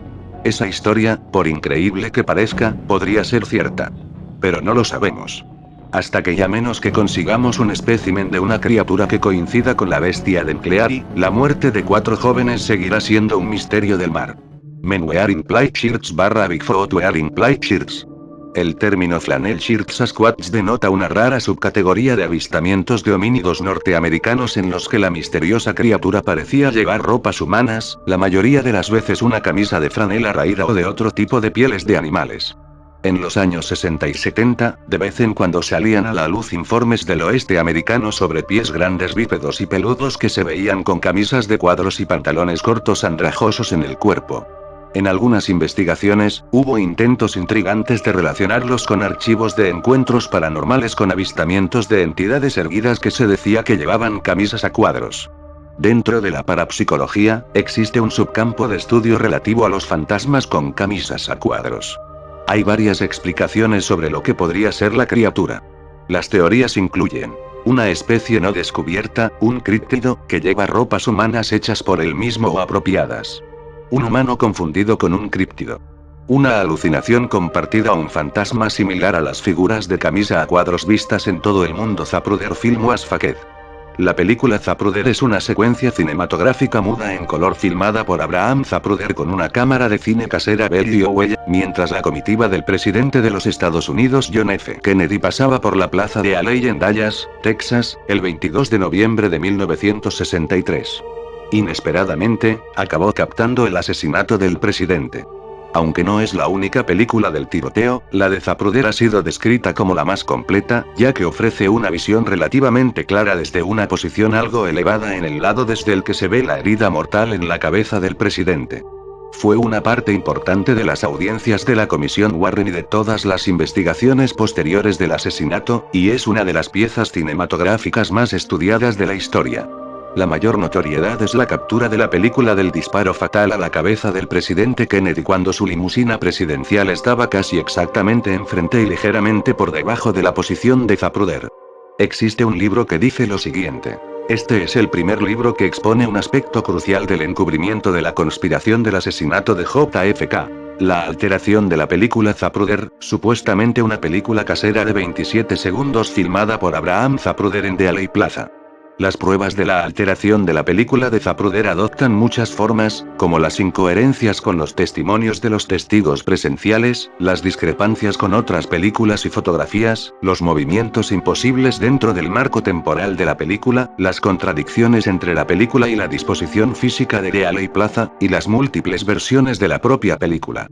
Esa historia, por increíble que parezca, podría ser cierta. Pero no lo sabemos. Hasta que ya menos que consigamos un espécimen de una criatura que coincida con la bestia de Cleary, la muerte de 4 jóvenes seguirá siendo un misterio del mar. Men wearing plate shirts / Bigfoot wearing plate shirts. El término flannel shirt Sasquatch denota una rara subcategoría de avistamientos de homínidos norteamericanos en los que la misteriosa criatura parecía llevar ropas humanas, la mayoría de las veces una camisa de franela raída o de otro tipo de pieles de animales. En los años 60 y 70, de vez en cuando salían a la luz informes del oeste americano sobre pies grandes bípedos y peludos que se veían con camisas de cuadros y pantalones cortos andrajosos en el cuerpo. En algunas investigaciones, hubo intentos intrigantes de relacionarlos con archivos de encuentros paranormales con avistamientos de entidades erguidas que se decía que llevaban camisas a cuadros. Dentro de la parapsicología, existe un subcampo de estudio relativo a los fantasmas con camisas a cuadros. Hay varias explicaciones sobre lo que podría ser la criatura. Las teorías incluyen una especie no descubierta, un críptido, que lleva ropas humanas hechas por él mismo o apropiadas. Un humano confundido con un críptido. Una alucinación compartida o un fantasma similar a las figuras de camisa a cuadros vistas en todo el mundo. Zapruder Film Was Faked. La película Zapruder es una secuencia cinematográfica muda en color filmada por Abraham Zapruder con una cámara de cine casera Bell Howell, mientras la comitiva del presidente de los Estados Unidos John F. Kennedy pasaba por la plaza de Alley en Dallas, Texas, el 22 de noviembre de 1963. Inesperadamente, acabó captando el asesinato del presidente. Aunque no es la única película del tiroteo, la de Zapruder ha sido descrita como la más completa, ya que ofrece una visión relativamente clara desde una posición algo elevada en el lado desde el que se ve la herida mortal en la cabeza del presidente. Fue una parte importante de las audiencias de la Comisión Warren y de todas las investigaciones posteriores del asesinato, y es una de las piezas cinematográficas más estudiadas de la historia. La mayor notoriedad es la captura de la película del disparo fatal a la cabeza del presidente Kennedy cuando su limusina presidencial estaba casi exactamente enfrente y ligeramente por debajo de la posición de Zapruder. Existe un libro que dice lo siguiente. Este es el primer libro que expone un aspecto crucial del encubrimiento de la conspiración del asesinato de JFK. La alteración de la película Zapruder, supuestamente una película casera de 27 segundos filmada por Abraham Zapruder en Dealey Plaza. Las pruebas de la alteración de la película de Zapruder adoptan muchas formas, como las incoherencias con los testimonios de los testigos presenciales, las discrepancias con otras películas y fotografías, los movimientos imposibles dentro del marco temporal de la película, las contradicciones entre la película y la disposición física de Dealey Plaza, y las múltiples versiones de la propia película.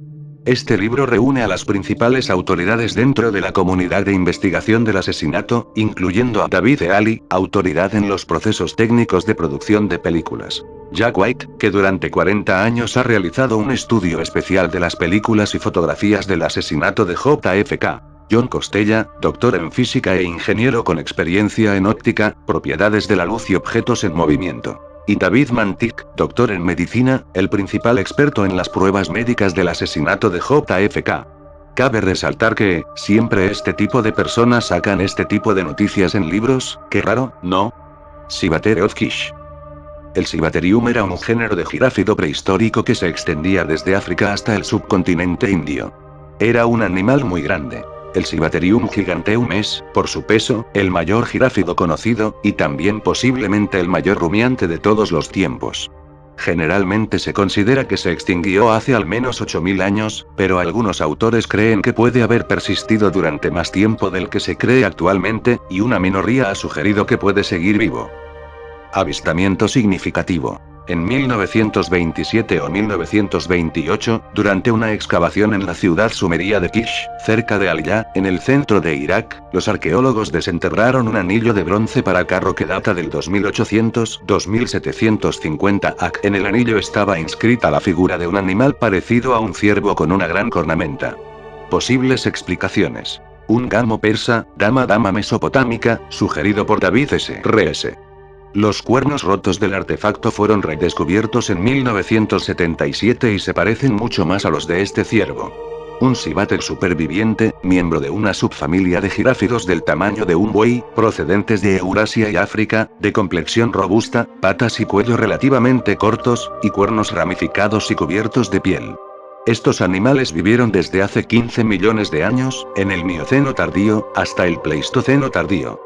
Este libro reúne a las principales autoridades dentro de la comunidad de investigación del asesinato, incluyendo a David Ealy, autoridad en los procesos técnicos de producción de películas. Jack White, que durante 40 años ha realizado un estudio especial de las películas y fotografías del asesinato de JFK. John Costella, doctor en física e ingeniero con experiencia en óptica, propiedades de la luz y objetos en movimiento. Y David Mantik, doctor en medicina, el principal experto en las pruebas médicas del asesinato de JFK. Cabe resaltar que, siempre este tipo de personas sacan este tipo de noticias en libros, qué raro, ¿no? Cibater of Kish. El Cibaterium era un género de giráfido prehistórico que se extendía desde África hasta el subcontinente indio. Era un animal muy grande. El Cibaterium giganteum es, por su peso, el mayor giráfido conocido, y también posiblemente el mayor rumiante de todos los tiempos. Generalmente se considera que se extinguió hace al menos 8000 años, pero algunos autores creen que puede haber persistido durante más tiempo del que se cree actualmente, y una minoría ha sugerido que puede seguir vivo. Avistamiento significativo. En 1927 o 1928, durante una excavación en la ciudad sumeria de Kish, cerca de Aliyah, en el centro de Irak, los arqueólogos desenterraron un anillo de bronce para carro que data del 2800-2750 AC. En el anillo estaba inscrita la figura de un animal parecido a un ciervo con una gran cornamenta. Posibles explicaciones. Un gamo persa, dama mesopotámica, sugerido por David S.R.S. Los cuernos rotos del artefacto fueron redescubiertos en 1977 y se parecen mucho más a los de este ciervo. Un cibater superviviente, miembro de una subfamilia de giráfidos del tamaño de un buey, procedentes de Eurasia y África, de complexión robusta, patas y cuello relativamente cortos, y cuernos ramificados y cubiertos de piel. Estos animales vivieron desde hace 15 millones de años, en el Mioceno tardío, hasta el Pleistoceno tardío.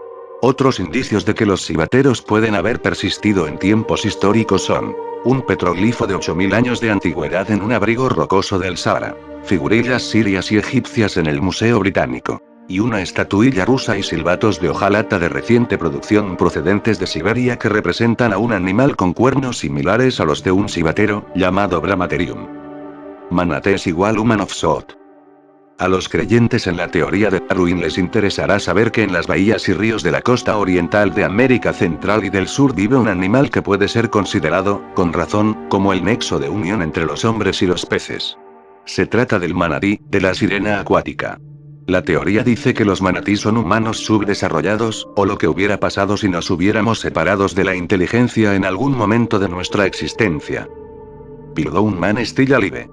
Otros indicios de que los cibateros pueden haber persistido en tiempos históricos son un petroglifo de 8000 años de antigüedad en un abrigo rocoso del Sahara, figurillas sirias y egipcias en el Museo Británico, y una estatuilla rusa y silbatos de hojalata de reciente producción procedentes de Siberia que representan a un animal con cuernos similares a los de un cibatero, llamado Brahmaterium. Manatees igual Human of Sot. A los creyentes en la teoría de Darwin les interesará saber que en las bahías y ríos de la costa oriental de América Central y del Sur vive un animal que puede ser considerado, con razón, como el nexo de unión entre los hombres y los peces. Se trata del manatí, de la sirena acuática. La teoría dice que los manatí son humanos subdesarrollados, o lo que hubiera pasado si nos hubiéramos separados de la inteligencia en algún momento de nuestra existencia. Piltdown Man Still Alive.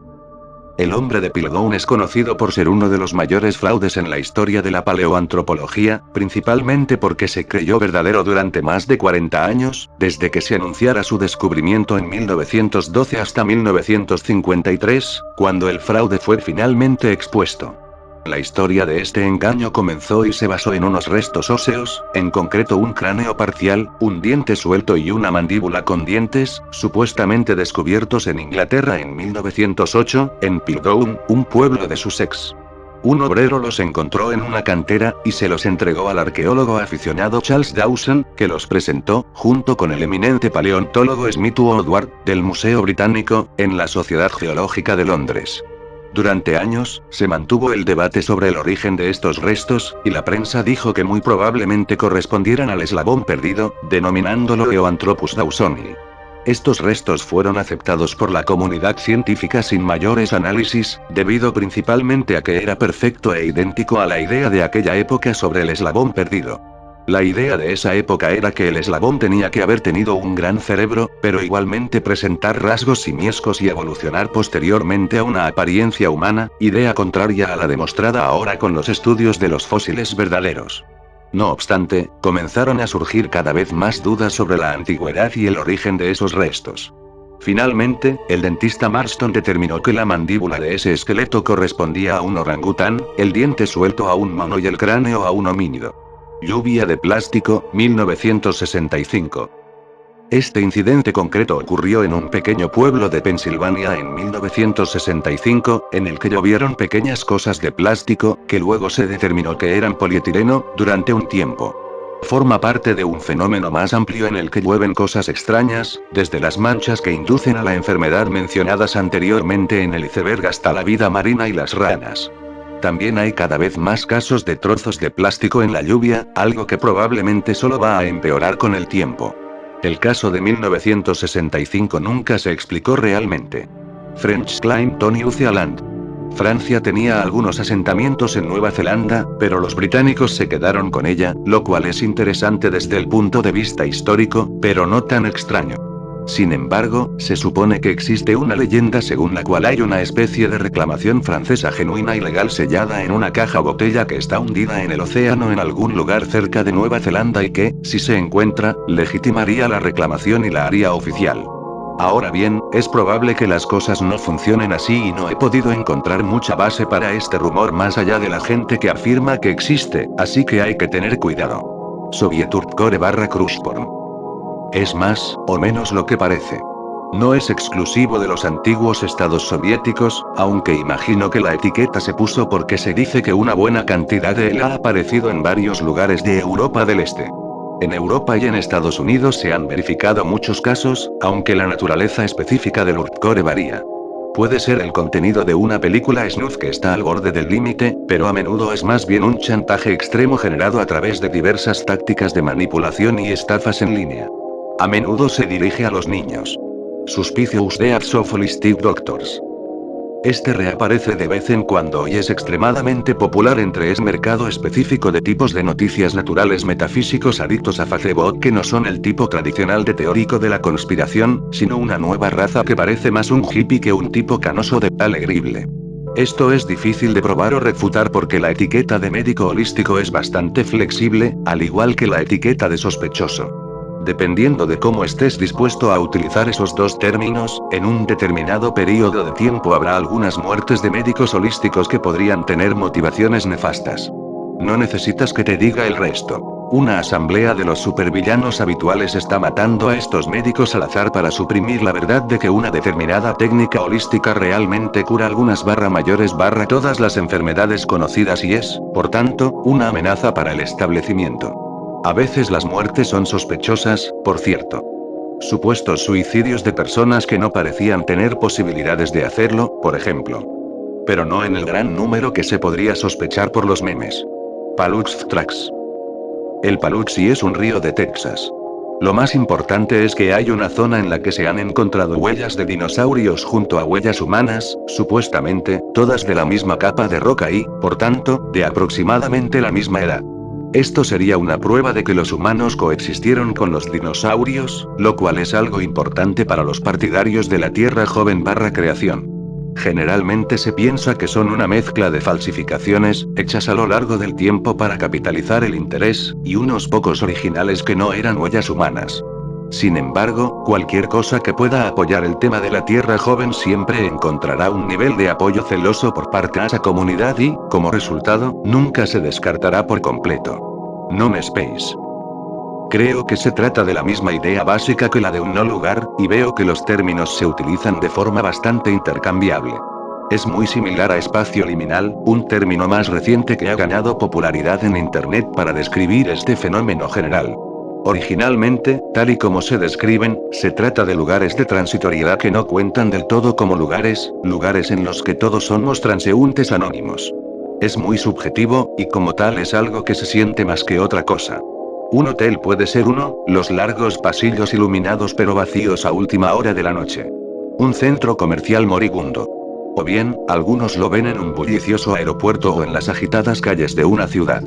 El hombre de Piltdown es conocido por ser uno de los mayores fraudes en la historia de la paleoantropología, principalmente porque se creyó verdadero durante más de 40 años, desde que se anunciara su descubrimiento en 1912 hasta 1953, cuando el fraude fue finalmente expuesto. La historia de este engaño comenzó y se basó en unos restos óseos, en concreto un cráneo parcial, un diente suelto y una mandíbula con dientes, supuestamente descubiertos en Inglaterra en 1908, en Piltdown, un pueblo de Sussex. Un obrero los encontró en una cantera, y se los entregó al arqueólogo aficionado Charles Dawson, que los presentó, junto con el eminente paleontólogo Smith Woodward, del Museo Británico, en la Sociedad Geológica de Londres. Durante años, se mantuvo el debate sobre el origen de estos restos, y la prensa dijo que muy probablemente correspondieran al eslabón perdido, denominándolo Eoanthropus dawsoni. Estos restos fueron aceptados por la comunidad científica sin mayores análisis, debido principalmente a que era perfecto e idéntico a la idea de aquella época sobre el eslabón perdido. La idea de esa época era que el eslabón tenía que haber tenido un gran cerebro, pero igualmente presentar rasgos simiescos y evolucionar posteriormente a una apariencia humana, idea contraria a la demostrada ahora con los estudios de los fósiles verdaderos. No obstante, comenzaron a surgir cada vez más dudas sobre la antigüedad y el origen de esos restos. Finalmente, el dentista Marston determinó que la mandíbula de ese esqueleto correspondía a un orangután, el diente suelto a un mono y el cráneo a un homínido. Lluvia de plástico, 1965. Este incidente concreto ocurrió en un pequeño pueblo de Pensilvania en 1965, en el que llovieron pequeñas cosas de plástico, que luego se determinó que eran polietileno, durante un tiempo. Forma parte de un fenómeno más amplio en el que llueven cosas extrañas, desde las manchas que inducen a la enfermedad mencionadas anteriormente en el iceberg hasta la vida marina y las ranas. También hay cada vez más casos de trozos de plástico en la lluvia, algo que probablemente solo va a empeorar con el tiempo. El caso de 1965 nunca se explicó realmente. French Klein New Zealand. Francia tenía algunos asentamientos en Nueva Zelanda, pero los británicos se quedaron con ella, lo cual es interesante desde el punto de vista histórico, pero no tan extraño. Sin embargo, se supone que existe una leyenda según la cual hay una especie de reclamación francesa genuina y legal sellada en una caja botella que está hundida en el océano en algún lugar cerca de Nueva Zelanda y que, si se encuentra, legitimaría la reclamación y la haría oficial. Ahora bien, es probable que las cosas no funcionen así y no he podido encontrar mucha base para este rumor más allá de la gente que afirma que existe, así que hay que tener cuidado. Sovieturkcore/Crushporn. Es más, o menos lo que parece. No es exclusivo de los antiguos estados soviéticos, aunque imagino que la etiqueta se puso porque se dice que una buena cantidad de él ha aparecido en varios lugares de Europa del Este. En Europa y en Estados Unidos se han verificado muchos casos, aunque la naturaleza específica del Urtkore varía. Puede ser el contenido de una película snuff que está al borde del límite, pero a menudo es más bien un chantaje extremo generado a través de diversas tácticas de manipulación y estafas en línea. A menudo se dirige a los niños. Suspicious Deaths of Holistic Doctors. Este reaparece de vez en cuando y es extremadamente popular entre ese mercado específico de tipos de noticias naturales metafísicos adictos a Facebook que no son el tipo tradicional de teórico de la conspiración, sino una nueva raza que parece más un hippie que un tipo canoso de alegrible. Esto es difícil de probar o refutar porque la etiqueta de médico holístico es bastante flexible, al igual que la etiqueta de sospechoso. Dependiendo de cómo estés dispuesto a utilizar esos dos términos, en un determinado periodo de tiempo habrá algunas muertes de médicos holísticos que podrían tener motivaciones nefastas. No necesitas que te diga el resto. Una asamblea de los supervillanos habituales está matando a estos médicos al azar para suprimir la verdad de que una determinada técnica holística realmente cura algunas mayores todas las enfermedades conocidas y es, por tanto, una amenaza para el establecimiento. A veces las muertes son sospechosas, por cierto. Supuestos suicidios de personas que no parecían tener posibilidades de hacerlo, por ejemplo. Pero no en el gran número que se podría sospechar por los memes. Paluxy Tracks. El Paluxy es un río de Texas. Lo más importante es que hay una zona en la que se han encontrado huellas de dinosaurios junto a huellas humanas, supuestamente, todas de la misma capa de roca y, por tanto, de aproximadamente la misma edad. Esto sería una prueba de que los humanos coexistieron con los dinosaurios, lo cual es algo importante para los partidarios de la Tierra joven/creación. Generalmente se piensa que son una mezcla de falsificaciones, hechas a lo largo del tiempo para capitalizar el interés, y unos pocos originales que no eran huellas humanas. Sin embargo, cualquier cosa que pueda apoyar el tema de la Tierra joven siempre encontrará un nivel de apoyo celoso por parte de esa comunidad y, como resultado, nunca se descartará por completo. No Space. Creo que se trata de la misma idea básica que la de un no lugar, y veo que los términos se utilizan de forma bastante intercambiable. Es muy similar a espacio liminal, un término más reciente que ha ganado popularidad en Internet para describir este fenómeno general. Originalmente, tal y como se describen, se trata de lugares de transitoriedad que no cuentan del todo como lugares en los que todos somos transeúntes anónimos. Es muy subjetivo, y como tal es algo que se siente más que otra cosa. Un hotel puede ser los largos pasillos iluminados pero vacíos a última hora de la noche. Un centro comercial moribundo. O bien, algunos lo ven en un bullicioso aeropuerto o en las agitadas calles de una ciudad.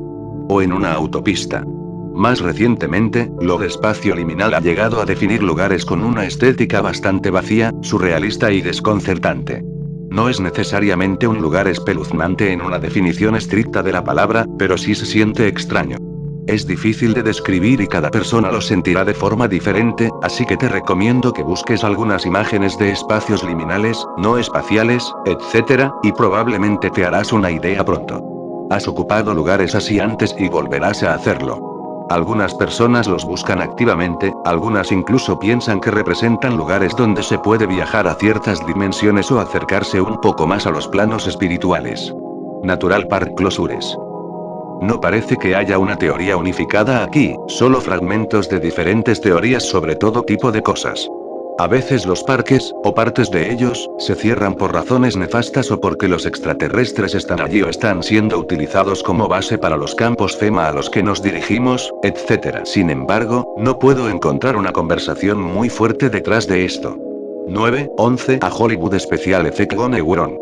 O en una autopista. Más recientemente, lo de espacio liminal ha llegado a definir lugares con una estética bastante vacía, surrealista y desconcertante. No es necesariamente un lugar espeluznante en una definición estricta de la palabra, pero sí se siente extraño. Es difícil de describir y cada persona lo sentirá de forma diferente, así que te recomiendo que busques algunas imágenes de espacios liminales, no espaciales, etc., y probablemente te harás una idea pronto. Has ocupado lugares así antes y volverás a hacerlo. Algunas personas los buscan activamente, algunas incluso piensan que representan lugares donde se puede viajar a ciertas dimensiones o acercarse un poco más a los planos espirituales. Natural Park Closures. No parece que haya una teoría unificada aquí, solo fragmentos de diferentes teorías sobre todo tipo de cosas. A veces los parques, o partes de ellos, se cierran por razones nefastas o porque los extraterrestres están allí o están siendo utilizados como base para los campos FEMA a los que nos dirigimos, etc. Sin embargo, no puedo encontrar una conversación muy fuerte detrás de esto. 9-11 a Hollywood Special Effect Gone Wrong.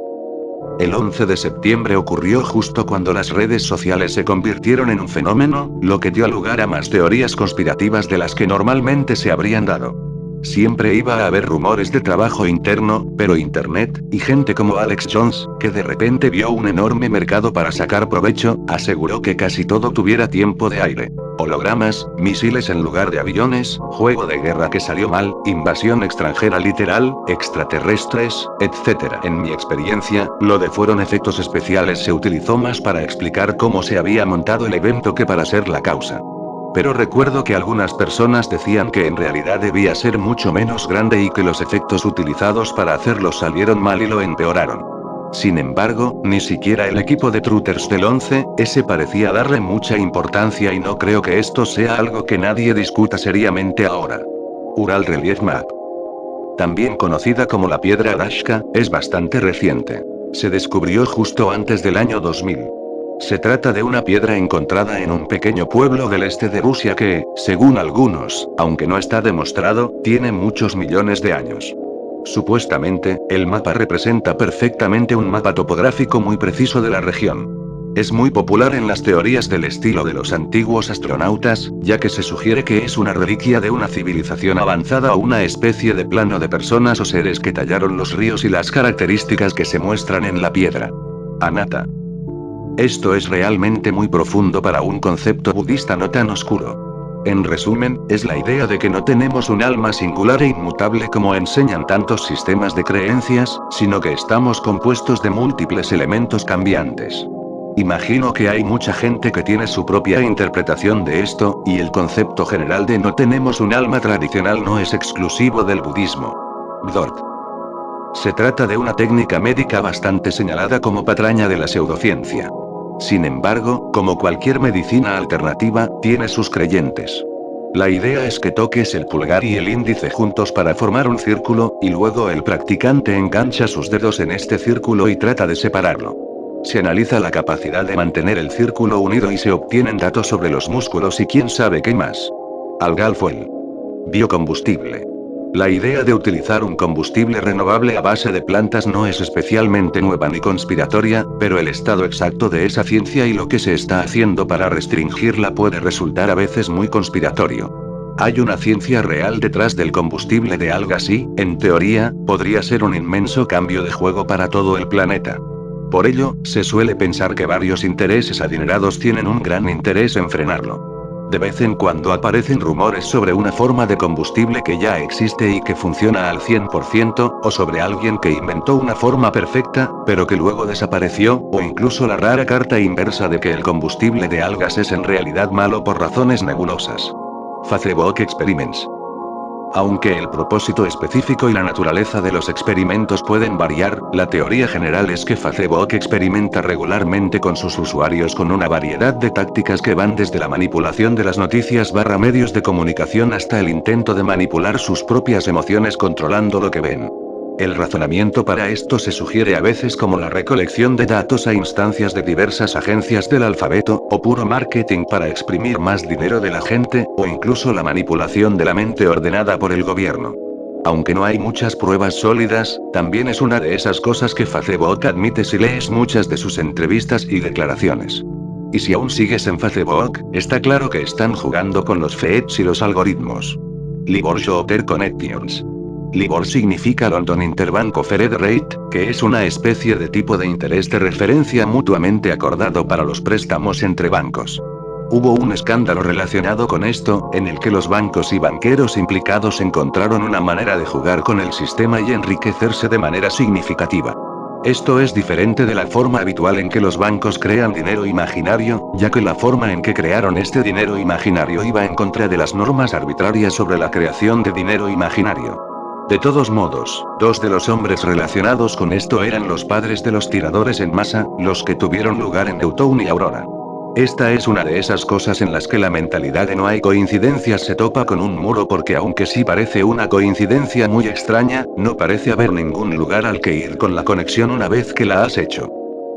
El 11 de septiembre ocurrió justo cuando las redes sociales se convirtieron en un fenómeno, lo que dio lugar a más teorías conspirativas de las que normalmente se habrían dado. Siempre iba a haber rumores de trabajo interno, pero Internet, y gente como Alex Jones, que de repente vio un enorme mercado para sacar provecho, aseguró que casi todo tuviera tiempo de aire. Hologramas, misiles en lugar de aviones, juego de guerra que salió mal, invasión extranjera literal, extraterrestres, etc. En mi experiencia, lo de fueron efectos especiales se utilizó más para explicar cómo se había montado el evento que para ser la causa. Pero recuerdo que algunas personas decían que en realidad debía ser mucho menos grande y que los efectos utilizados para hacerlo salieron mal y lo empeoraron. Sin embargo, ni siquiera el equipo de Truthers del 11S parecía darle mucha importancia y no creo que esto sea algo que nadie discuta seriamente ahora. Ural Relief Map. También conocida como la piedra Arashka, es bastante reciente. Se descubrió justo antes del año 2000. Se trata de una piedra encontrada en un pequeño pueblo del este de Rusia que, según algunos, aunque no está demostrado, tiene muchos millones de años. Supuestamente, el mapa representa perfectamente un mapa topográfico muy preciso de la región. Es muy popular en las teorías del estilo de los antiguos astronautas, ya que se sugiere que es una reliquia de una civilización avanzada o una especie de plano de personas o seres que tallaron los ríos y las características que se muestran en la piedra. Anatta. Esto es realmente muy profundo para un concepto budista no tan oscuro. En resumen, es la idea de que no tenemos un alma singular e inmutable como enseñan tantos sistemas de creencias, sino que estamos compuestos de múltiples elementos cambiantes. Imagino que hay mucha gente que tiene su propia interpretación de esto, y el concepto general de no tenemos un alma tradicional no es exclusivo del budismo. Gdort. Se trata de una técnica médica bastante señalada como patraña de la pseudociencia. Sin embargo, como cualquier medicina alternativa, tiene sus creyentes. La idea es que toques el pulgar y el índice juntos para formar un círculo, y luego el practicante engancha sus dedos en este círculo y trata de separarlo. Se analiza la capacidad de mantener el círculo unido y se obtienen datos sobre los músculos y quién sabe qué más. Algal Fuel. Biocombustible. La idea de utilizar un combustible renovable a base de plantas no es especialmente nueva ni conspiratoria, pero el estado exacto de esa ciencia y lo que se está haciendo para restringirla puede resultar a veces muy conspiratorio. Hay una ciencia real detrás del combustible de algas y, en teoría, podría ser un inmenso cambio de juego para todo el planeta. Por ello, se suele pensar que varios intereses adinerados tienen un gran interés en frenarlo. De vez en cuando aparecen rumores sobre una forma de combustible que ya existe y que funciona al 100%, o sobre alguien que inventó una forma perfecta, pero que luego desapareció, o incluso la rara carta inversa de que el combustible de algas es en realidad malo por razones nebulosas. Facebook Experiments. Aunque el propósito específico y la naturaleza de los experimentos pueden variar, la teoría general es que Facebook experimenta regularmente con sus usuarios con una variedad de tácticas que van desde la manipulación de las noticias / medios de comunicación hasta el intento de manipular sus propias emociones controlando lo que ven. El razonamiento para esto se sugiere a veces como la recolección de datos a instancias de diversas agencias del alfabeto, o puro marketing para exprimir más dinero de la gente, o incluso la manipulación de la mente ordenada por el gobierno. Aunque no hay muchas pruebas sólidas, también es una de esas cosas que Facebook admite si lees muchas de sus entrevistas y declaraciones. Y si aún sigues en Facebook, está claro que están jugando con los feeds y los algoritmos. Libor Shooter Connections. LIBOR significa London Interbank Offered Rate, que es una especie de tipo de interés de referencia mutuamente acordado para los préstamos entre bancos. Hubo un escándalo relacionado con esto, en el que los bancos y banqueros implicados encontraron una manera de jugar con el sistema y enriquecerse de manera significativa. Esto es diferente de la forma habitual en que los bancos crean dinero imaginario, ya que la forma en que crearon este dinero imaginario iba en contra de las normas arbitrarias sobre la creación de dinero imaginario. De todos modos, dos de los hombres relacionados con esto eran los padres de los tiradores en masa, los que tuvieron lugar en Newtown y Aurora. Esta es una de esas cosas en las que la mentalidad de no hay coincidencias se topa con un muro porque aunque sí parece una coincidencia muy extraña, no parece haber ningún lugar al que ir con la conexión una vez que la has hecho.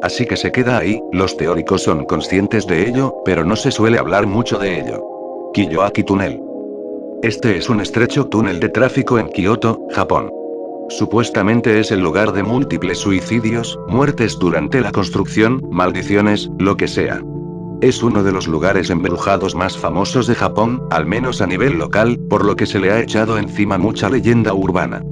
Así que se queda ahí, los teóricos son conscientes de ello, pero no se suele hablar mucho de ello. Kiyoaki Tunnel. Este es un estrecho túnel de tráfico en Kioto, Japón. Supuestamente es el lugar de múltiples suicidios, muertes durante la construcción, maldiciones, lo que sea. Es uno de los lugares embrujados más famosos de Japón, al menos a nivel local, por lo que se le ha echado encima mucha leyenda urbana.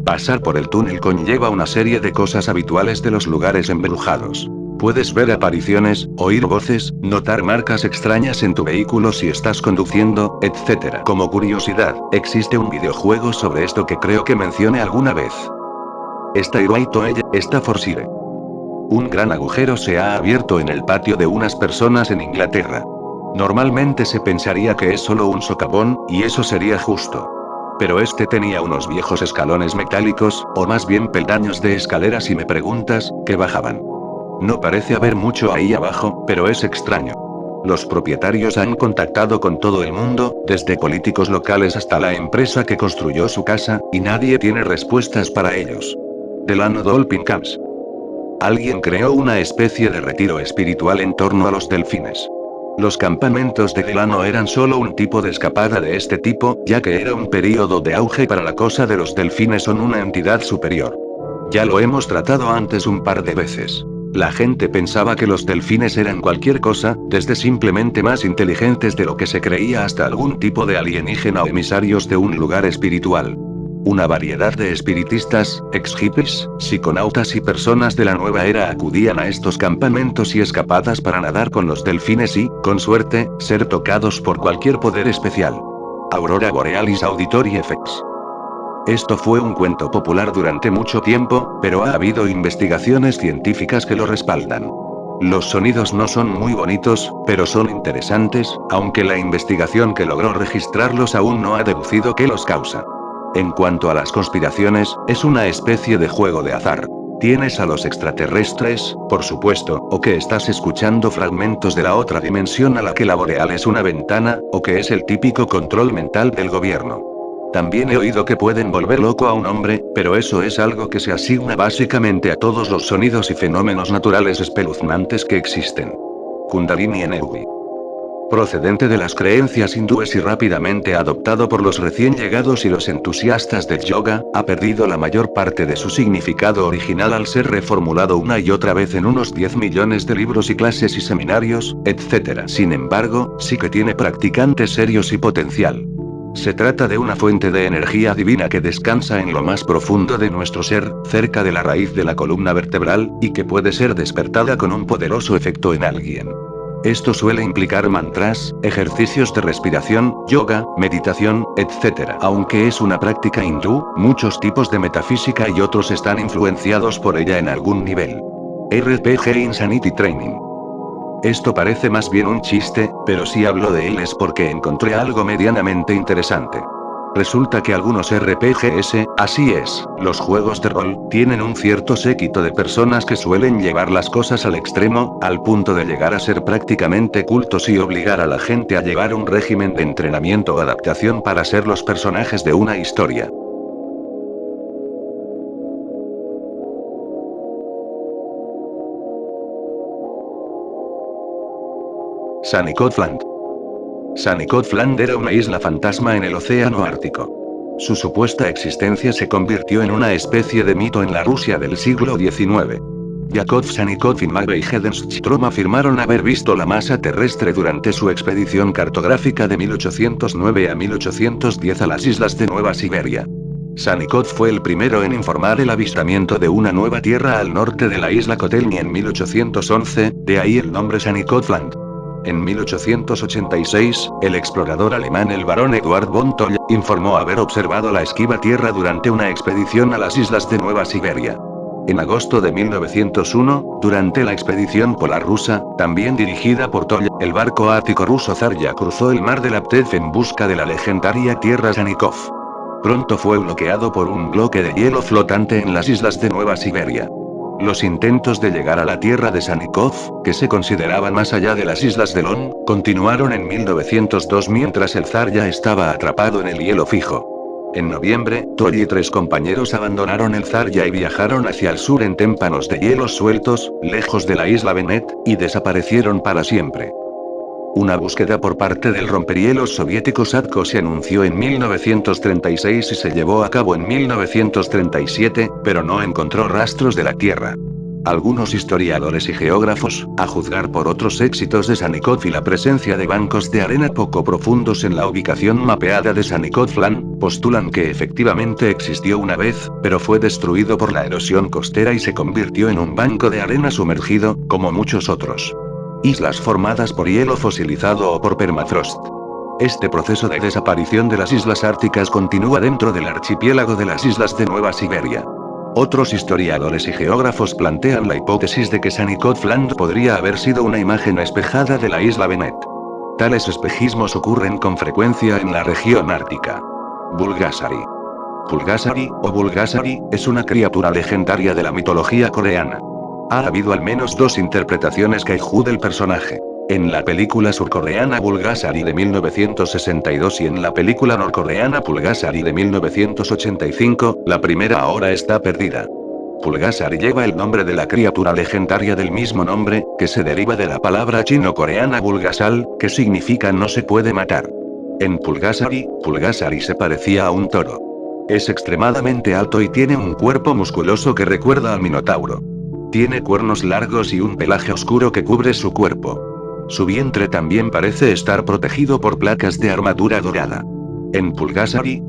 Pasar por el túnel conlleva una serie de cosas habituales de los lugares embrujados. Puedes ver apariciones, oír voces, notar marcas extrañas en tu vehículo si estás conduciendo, etc. Como curiosidad, existe un videojuego sobre esto que creo que mencioné alguna vez. Staffordshire. Un gran agujero se ha abierto en el patio de unas personas en Inglaterra. Normalmente se pensaría que es solo un socavón, y eso sería justo. Pero este tenía unos viejos escalones metálicos, o más bien peldaños de escalera si me preguntas, que bajaban. No parece haber mucho ahí abajo, pero es extraño. Los propietarios han contactado con todo el mundo, desde políticos locales hasta la empresa que construyó su casa, y nadie tiene respuestas para ellos. Delano Dolphin Camps. Alguien creó una especie de retiro espiritual en torno a los delfines. Los campamentos de Delano eran solo un tipo de escapada de este tipo, ya que era un período de auge para la cosa de los delfines son una entidad superior. Ya lo hemos tratado antes un par de veces. La gente pensaba que los delfines eran cualquier cosa, desde simplemente más inteligentes de lo que se creía hasta algún tipo de alienígena o emisarios de un lugar espiritual. Una variedad de espiritistas, ex-hippies, psiconautas y personas de la nueva era acudían a estos campamentos y escapadas para nadar con los delfines y, con suerte, ser tocados por cualquier poder especial. Aurora Borealis Auditory Effects. Esto fue un cuento popular durante mucho tiempo, pero ha habido investigaciones científicas que lo respaldan. Los sonidos no son muy bonitos, pero son interesantes, aunque la investigación que logró registrarlos aún no ha deducido qué los causa. En cuanto a las conspiraciones, es una especie de juego de azar. Tienes a los extraterrestres, por supuesto, o que estás escuchando fragmentos de la otra dimensión a la que la boreal es una ventana, o que es el típico control mental del gobierno. También he oído que pueden volver loco a un hombre, pero eso es algo que se asigna básicamente a todos los sonidos y fenómenos naturales espeluznantes que existen. Kundalini Energy. Procedente de las creencias hindúes y rápidamente adoptado por los recién llegados y los entusiastas del yoga, ha perdido la mayor parte de su significado original al ser reformulado una y otra vez en unos 10 millones de libros y clases y seminarios, etc. Sin embargo, sí que tiene practicantes serios y potencial. Se trata de una fuente de energía divina que descansa en lo más profundo de nuestro ser, cerca de la raíz de la columna vertebral, y que puede ser despertada con un poderoso efecto en alguien. Esto suele implicar mantras, ejercicios de respiración, yoga, meditación, etc. Aunque es una práctica hindú, muchos tipos de metafísica y otros están influenciados por ella en algún nivel. RPG Insanity Training. Esto parece más bien un chiste, pero si hablo de él es porque encontré algo medianamente interesante. Resulta que algunos RPGs, así es, los juegos de rol, tienen un cierto séquito de personas que suelen llevar las cosas al extremo, al punto de llegar a ser prácticamente cultos y obligar a la gente a llevar un régimen de entrenamiento o adaptación para ser los personajes de una historia. Sanicotland. Sanicotland era una isla fantasma en el océano Ártico. Su supuesta existencia se convirtió en una especie de mito en la Rusia del siglo XIX. Yakov Sanikov y Matvey Hedenstrom afirmaron haber visto la masa terrestre durante su expedición cartográfica de 1809 a 1810 a las islas de Nueva Siberia. Sanikov fue el primero en informar el avistamiento de una nueva tierra al norte de la isla Kotelny en 1811, de ahí el nombre Sanikovland. En 1886, el explorador alemán el barón Eduard von Toll informó haber observado la esquiva tierra durante una expedición a las islas de Nueva Siberia. En agosto de 1901, durante la expedición polar rusa, también dirigida por Toll, el barco ártico ruso Zarya cruzó el mar de Laptev en busca de la legendaria tierra Sanikov. Pronto fue bloqueado por un bloque de hielo flotante en las islas de Nueva Siberia. Los intentos de llegar a la tierra de Sanikov, que se consideraban más allá de las islas de Lon, continuaron en 1902 mientras el Zarya estaba atrapado en el hielo fijo. En noviembre, Toll y 3 compañeros abandonaron el Zarya y viajaron hacia el sur en témpanos de hielos sueltos, lejos de la isla Bennett, y desaparecieron para siempre. Una búsqueda por parte del rompehielos soviético Sadko se anunció en 1936 y se llevó a cabo en 1937, pero no encontró rastros de la Tierra. Algunos historiadores y geógrafos, a juzgar por otros éxitos de Sanikov y la presencia de bancos de arena poco profundos en la ubicación mapeada de Sanikovland, postulan que efectivamente existió una vez, pero fue destruido por la erosión costera y se convirtió en un banco de arena sumergido, como muchos otros. Islas formadas por hielo fosilizado o por permafrost. Este proceso de desaparición de las islas árticas continúa dentro del archipiélago de las islas de Nueva Siberia. Otros historiadores y geógrafos plantean la hipótesis de que Sanikovland podría haber sido una imagen espejada de la isla Bennett. Tales espejismos ocurren con frecuencia en la región ártica. Bulgasari. Pulgasari, o Bulgasari, es una criatura legendaria de la mitología coreana. Ha habido al menos 2 interpretaciones kaiju del personaje. En la película surcoreana Bulgasari de 1962 y en la película norcoreana Pulgasari de 1985, la primera ahora está perdida. Pulgasari lleva el nombre de la criatura legendaria del mismo nombre, que se deriva de la palabra chino-coreana Bulgasal, que significa no se puede matar. En Pulgasari se parecía a un toro. Es extremadamente alto y tiene un cuerpo musculoso que recuerda al minotauro. Tiene cuernos largos y un pelaje oscuro que cubre su cuerpo. Su vientre también parece estar protegido por placas de armadura dorada. En Pulgasari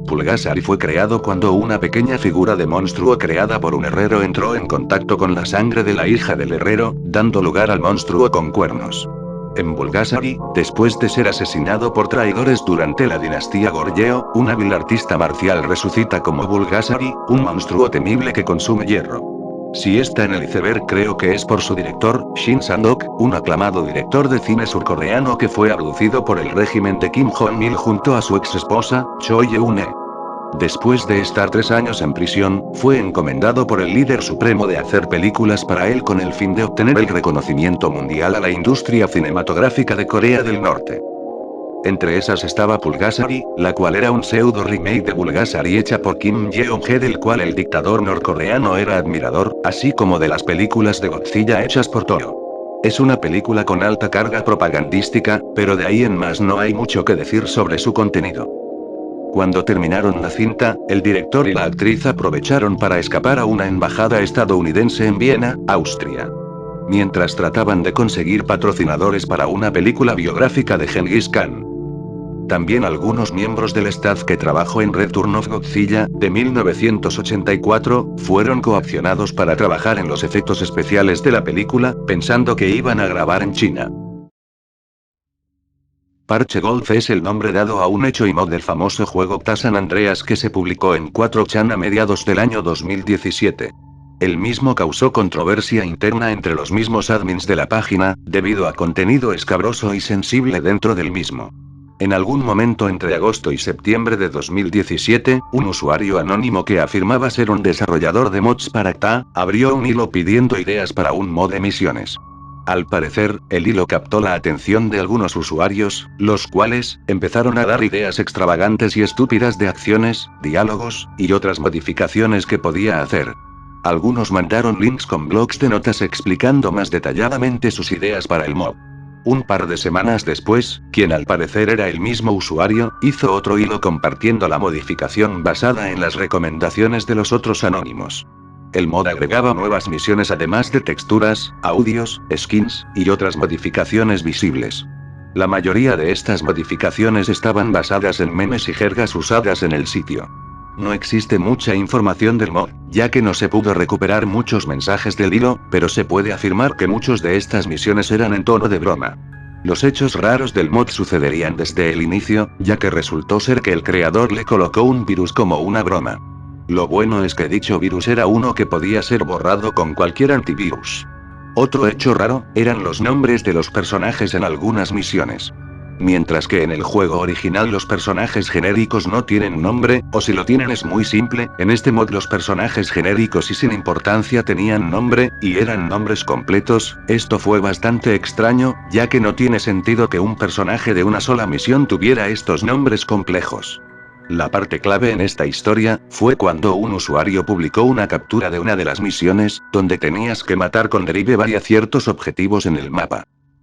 fue creado cuando una pequeña figura de monstruo creada por un herrero entró en contacto con la sangre de la hija del herrero, dando lugar al monstruo con cuernos. En Bulgasari, después de ser asesinado por traidores durante la dinastía Goryeo, un hábil artista marcial resucita como Bulgasari, un monstruo temible que consume hierro. Si está en el iceberg creo que es por su director, Shin Sang-ok, un aclamado director de cine surcoreano que fue abducido por el régimen de Kim Jong-il junto a su ex esposa, Choi Eun-hye. Después de estar 3 años en prisión, fue encomendado por el líder supremo de hacer películas para él con el fin de obtener el reconocimiento mundial a la industria cinematográfica de Corea del Norte. Entre esas estaba Pulgasari, la cual era un pseudo remake de Bulgasari hecha por Kim Jeong-hye del cual el dictador norcoreano era admirador, así como de las películas de Godzilla hechas por Toho. Es una película con alta carga propagandística, pero de ahí en más no hay mucho que decir sobre su contenido. Cuando terminaron la cinta, el director y la actriz aprovecharon para escapar a una embajada estadounidense en Viena, Austria. Mientras trataban de conseguir patrocinadores para una película biográfica de Genghis Khan. También algunos miembros del staff que trabajó en Return of Godzilla, de 1984, fueron coaccionados para trabajar en los efectos especiales de la película, pensando que iban a grabar en China. Parche Golf es el nombre dado a un hecho y mod del famoso juego San Andreas que se publicó en 4chan a mediados del año 2017. El mismo causó controversia interna entre los mismos admins de la página, debido a contenido escabroso y sensible dentro del mismo. En algún momento entre agosto y septiembre de 2017, un usuario anónimo que afirmaba ser un desarrollador de mods para TA, abrió un hilo pidiendo ideas para un mod de misiones. Al parecer, el hilo captó la atención de algunos usuarios, los cuales empezaron a dar ideas extravagantes y estúpidas de acciones, diálogos, y otras modificaciones que podía hacer. Algunos mandaron links con blogs de notas explicando más detalladamente sus ideas para el mod. Un par de semanas después, quien al parecer era el mismo usuario, hizo otro hilo compartiendo la modificación basada en las recomendaciones de los otros anónimos. el mod agregaba nuevas misiones además de texturas, audios, skins, y otras modificaciones visibles. La mayoría de estas modificaciones estaban basadas en memes y jergas usadas en el sitio. No existe mucha información del mod, ya que no se pudo recuperar muchos mensajes del hilo, pero se puede afirmar que muchos de estas misiones eran en tono de broma. Los hechos raros del mod sucederían desde el inicio, ya que resultó ser que el creador le colocó un virus como una broma. Lo bueno es que dicho virus era uno que podía ser borrado con cualquier antivirus. Otro hecho raro, eran los nombres de los personajes en algunas misiones. Mientras que en el juego original los personajes genéricos no tienen nombre, o si lo tienen es muy simple, en este mod los personajes genéricos y sin importancia tenían nombre, y eran nombres completos. Esto fue bastante extraño, ya que no tiene sentido que un personaje de una sola misión tuviera estos nombres complejos. La parte clave en esta historia, fue cuando un usuario publicó una captura de una de las misiones, donde tenías que matar con derive varios ciertos objetivos en el mapa.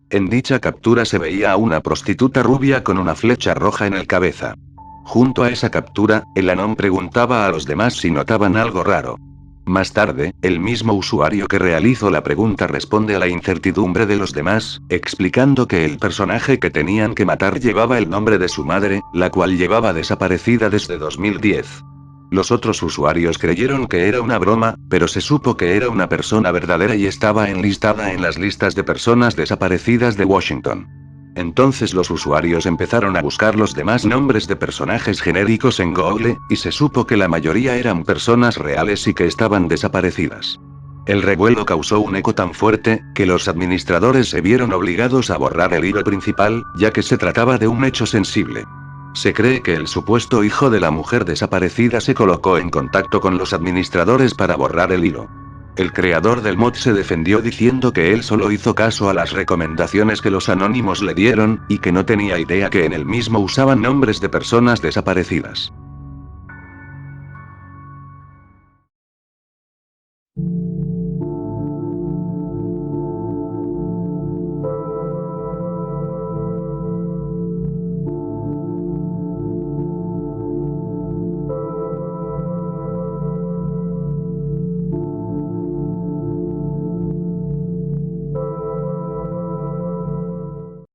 En dicha captura se veía a una prostituta rubia con una flecha roja en el cabeza. Junto a esa captura, el Anon preguntaba a los demás si notaban algo raro. Más tarde, el mismo usuario que realizó la pregunta responde a la incertidumbre de los demás, explicando que el personaje que tenían que matar llevaba el nombre de su madre, la cual llevaba desaparecida desde 2010. Los otros usuarios creyeron que era una broma, pero se supo que era una persona verdadera y estaba enlistada en las listas de personas desaparecidas de Washington. Entonces los usuarios empezaron a buscar los demás nombres de personajes genéricos en Google, y se supo que la mayoría eran personas reales y que estaban desaparecidas. El revuelo causó un eco tan fuerte, que los administradores se vieron obligados a borrar el hilo principal, ya que se trataba de un hecho sensible. Se cree que el supuesto hijo de la mujer desaparecida se colocó en contacto con los administradores para borrar el hilo. El creador del mod se defendió diciendo que él solo hizo caso a las recomendaciones que los anónimos le dieron, y que no tenía idea que en el mismo usaban nombres de personas desaparecidas.